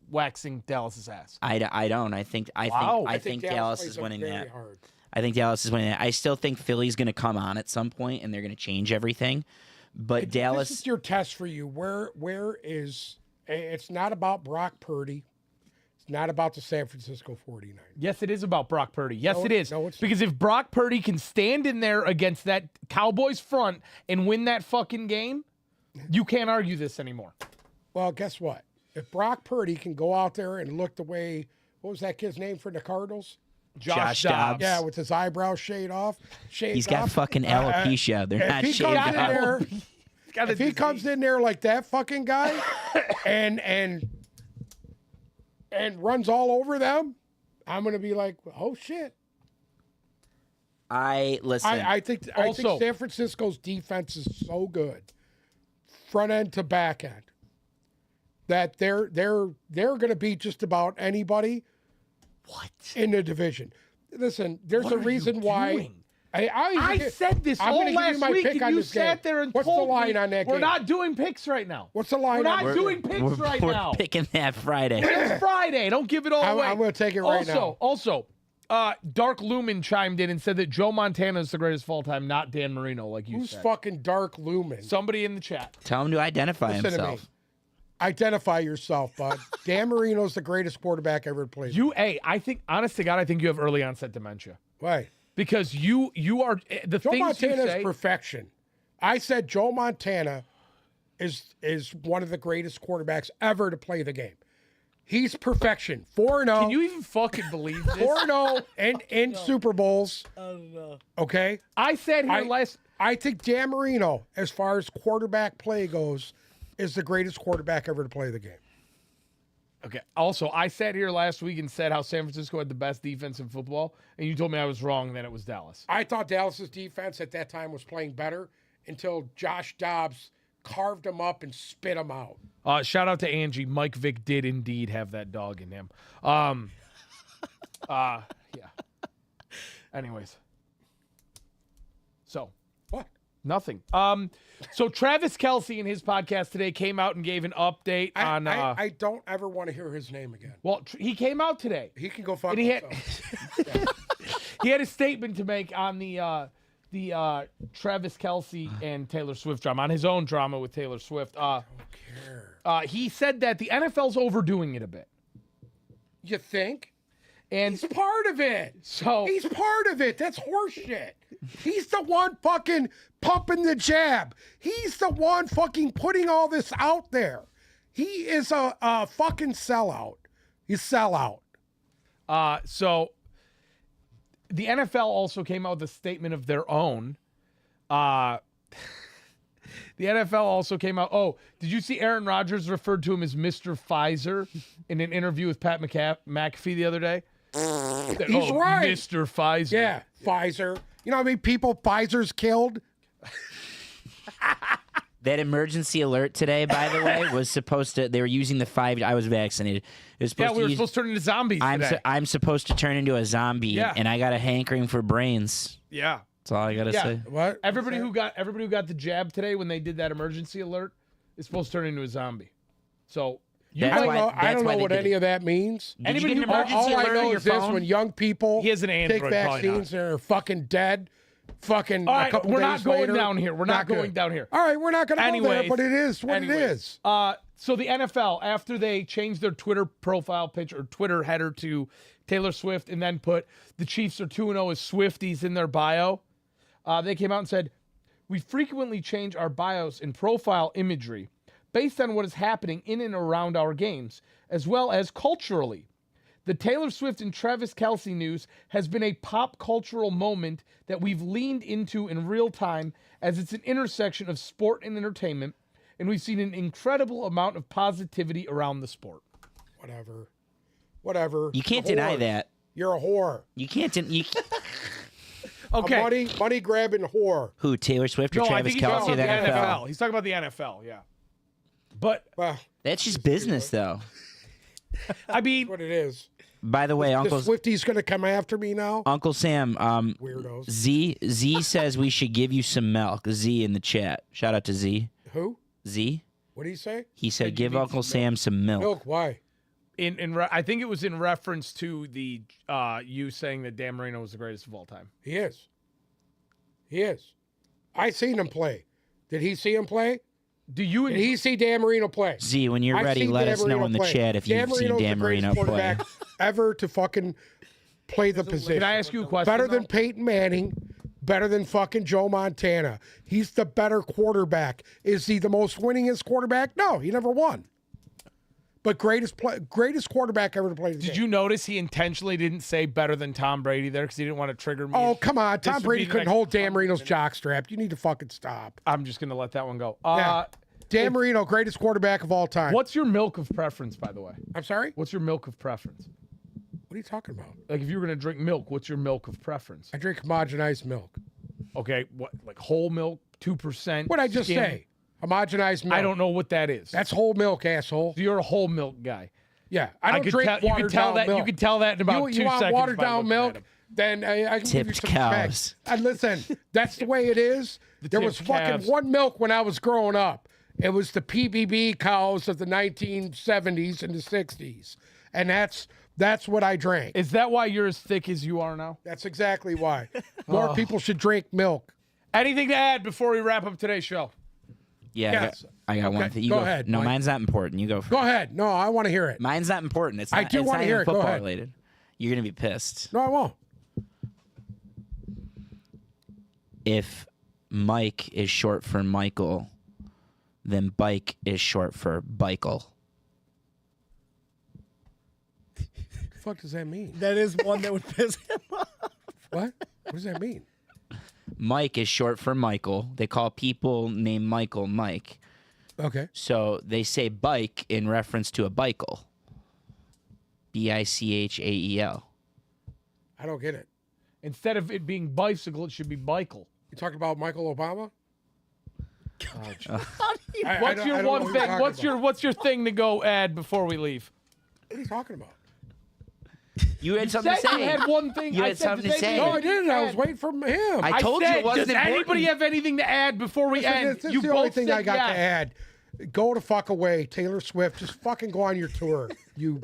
waxing Dallas's ass. I don't. I think Wow. I think Dallas plays is them winning very that. hard. I think Dallas is winning that. I still think Philly's going to come on at some point and they're going to change everything. But This Dallas, is your test for you. Where is? It's not about Brock Purdy. It's not about the San Francisco 49ers. Yes, it is about Brock Purdy. Yes, No, it is. no, it's because if Brock Purdy can stand in there against that Cowboys front and win that fucking game, you can't argue this anymore. Well, guess what? If Brock Purdy can go out there and look the way, what was that kid's name for the Cardinals? Josh Dobbs. Yeah, with his eyebrows shaved off. he's got fucking alopecia. They're If not he shaved comes in off. there, Got a if he disease. comes in there like that fucking guy, and runs all over them, I'm gonna be like, oh shit. Listen. I think Also- San Francisco's defense is so good, front end to back end, that they're going to beat just about anybody. What? In the division. Listen, there's What a are you reason why. doing? I said this I'm all gonna give you last my week, pick and on you this game. sat there and What's the told line me on that we're game? not doing picks right now. What's the line? We're on not doing picks right we're now. picking that Friday. It's Friday. Don't give it all away. I'm gonna take it right now. Also, Dark Lumen chimed in and said that Joe Montana is the greatest of all time, not Dan Marino, like you Who's said. fucking Dark Lumen? Somebody in the chat. Tell him to identify Listen to me. himself. Identify yourself, bud. Dan Marino's the greatest quarterback ever played. I think, honest to God, I think you have early onset dementia. Right. Because you are the Joe things Montana you is say. perfection. I said Joe Montana is one of the greatest quarterbacks ever to play the game. He's perfection. 4-0. Can you even fucking believe this? 4-0 and in Super Bowls. Okay? I said here last. I think Dan Marino, as far as quarterback play goes, is the greatest quarterback ever to play the game. Okay. Also, I sat here last week and said how San Francisco had the best defense in football, and you told me I was wrong. Then it was Dallas. I thought Dallas's defense at that time was playing better until Josh Dobbs carved him up and spit him out. Shout out to Angie. Mike Vick did indeed have that dog in him. Yeah. Anyways. So. What? Nothing. So Travis Kelce in his podcast today came out and gave an update on. I don't ever want to hear his name again. Well, he came out today. He can go fuck And he had- himself. He had a statement to make on the Travis Kelce and Taylor Swift drama, on his own drama with Taylor Swift. He said that the NFL's overdoing it a bit. You think? And He's part of it. so He's part of it. That's horseshit. He's the one fucking pumping the jab. He's the one fucking putting all this out there. He is a fucking sellout. He's sellout. So the NFL also came out with a statement of their own. The NFL also came out. Oh, did you see Aaron Rodgers referred to him as Mr. Pfizer in an interview with Pat McAfee the other day? He's right. Mr. Pfizer. Yeah, Pfizer. You know how many people Pfizer's killed? That emergency alert today, by the way, was supposed to. They were using the 5. I was vaccinated. It was supposed Yeah, we were use, supposed to turn into zombies today. I'm supposed to turn into a zombie, and I got a hankering for brains. Yeah. That's all I gotta say. What? Everybody who got the jab today when they did that emergency alert is supposed to turn into a zombie. So That's why- I don't why know they what did any it. of that means. Did Anybody you get who- an emergency All I alert know on your is this: phone? when young people He has an take Android, probably vaccines and are fucking dead, fucking all a right, couple we're days not going later, down here. We're not going down here. All right, we're not going to go there, Anyways, but it is what it is. So the NFL, after they changed their Twitter profile picture or Twitter header to Taylor Swift and then put the Chiefs are 2-0 as Swifties in their bio, they came out and said, we frequently change our bios and profile imagery based on what is happening in and around our games, as well as culturally. The Taylor Swift and Travis Kelce news has been a pop cultural moment that we've leaned into in real time as it's an intersection of sport and entertainment, and we've seen an incredible amount of positivity around the sport. Whatever. You can't A deny whore. that. You're a whore. You can't. Okay. A money grabbing whore. Who? Taylor Swift or No, I Travis think he's talking Kelce? about The the NFL. NFL. He's talking about the NFL, yeah. But, Well, That's just business, though. I mean, what it is. By the way, The Uncle Swifties going to come after me now? Sam, Weirdos. Z says we should give you some milk. Z in the chat. Shout out to Z. Who? Z. What do you say? He said, you "Give need Uncle some Sam some milk." Milk. Why? I think it was in reference to the you saying that Dan Marino was the greatest of all time. He is. He is. I seen him play. Did he see him play? Do you? Did he see Dan Marino play? Z, when you're I've ready, seen let Dan us know Marino in the play. chat if you've seen Marino's Dan the greatest Marino play. quarterback ever to fucking play the position. Can I ask you a question? Better than though? Peyton Manning, better than fucking Joe Montana. He's the better quarterback. Is he the most winningest quarterback? No, he never won. But greatest quarterback ever to play the game. Did you notice he intentionally didn't say better than Tom Brady there because he didn't want to trigger me? Oh, come on. This Tom would be Brady the couldn't next hold Dan 100 Marino's minutes. jock strap. You need to fucking stop. I'm just gonna let that one go. Yeah. Dan Marino, greatest quarterback of all time. What's your milk of preference, by the way? I'm sorry? What's your milk of preference? What are you talking about? Like, if you were gonna drink milk, what's your milk of preference? I drink homogenized milk. Okay, what, like whole milk, 2%? What'd I just skim? say? Homogenized milk. I don't know what that is. That's whole milk, asshole. So you're a whole milk guy. Yeah, I don't could drink tell, you watered could tell down that milk. you could tell that in about 2 you want seconds. watered by down looking milk? at him. Then I can give you Tipped some cows. respect. And listen, that's the way it is. There was tipped fucking calves. one milk when I was growing up. It was the PBB cows of the 1970s and the 60s, and that's what I drank. Is that why you're as thick as you are now? That's exactly why. More people should drink milk. Anything to add before we wrap up today's show? Yeah, Yes. I got one Okay, thing. You go ahead, No, Mike. mine's not important. You go first. Go ahead. No, I want to hear it. Mine's not important. It's I not, do it's wanna not hear even it. Go football ahead. related. You're gonna be pissed No, I won't. if Mike is short for Michael, then bike is short for Bikel. What the fuck does that mean? That is one that would piss him off. What? What does that mean? Mike is short for Michael. They call people named Michael Mike. Okay. So they say bike in reference to a bicycle. Bichael. I don't get it. Instead of it being bicycle, it should be bicycle. You talking about Michael Obama? What's your one thing? What's your thing to go add before we leave? What are you talking about? You had something to Said say. you had one thing. You I had said something the to same say. thing. No, I didn't. I was waiting for him. I told you said, it wasn't does anybody important. have anything to add before we end? This is You the only both thing said I got yes. to add. Go to fuck away, Taylor Swift. Just fucking go on your tour. You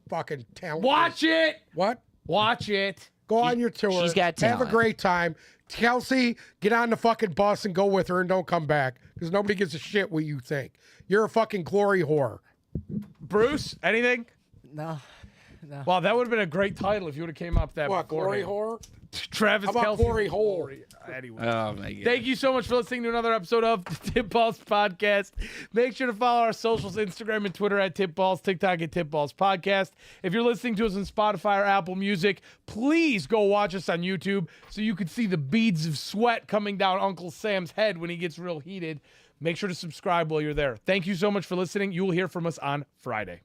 fucking talent. Watch it. What? Watch it. Go on your tour. she's got Have a talent. great time. Kelsey, get on the fucking bus and go with her and don't come back because nobody gives a shit what you think. You're a fucking glory whore. Bruce, anything? No. Wow, that would have been a great title if you would have came up with that. What, glory beforehand. whore? Travis How about Kelce. glory hole? Anyway. Oh my god. Thank you so much for listening to another episode of the Tip Balls Podcast. Make sure to follow our socials, Instagram and Twitter at Tip Balls, TikTok at Tip Balls Podcast. If you're listening to us on Spotify or Apple Music, please go watch us on YouTube so you can see the beads of sweat coming down Uncle Sam's head when he gets real heated. Make sure to subscribe while you're there. Thank you so much for listening. You will hear from us on Friday.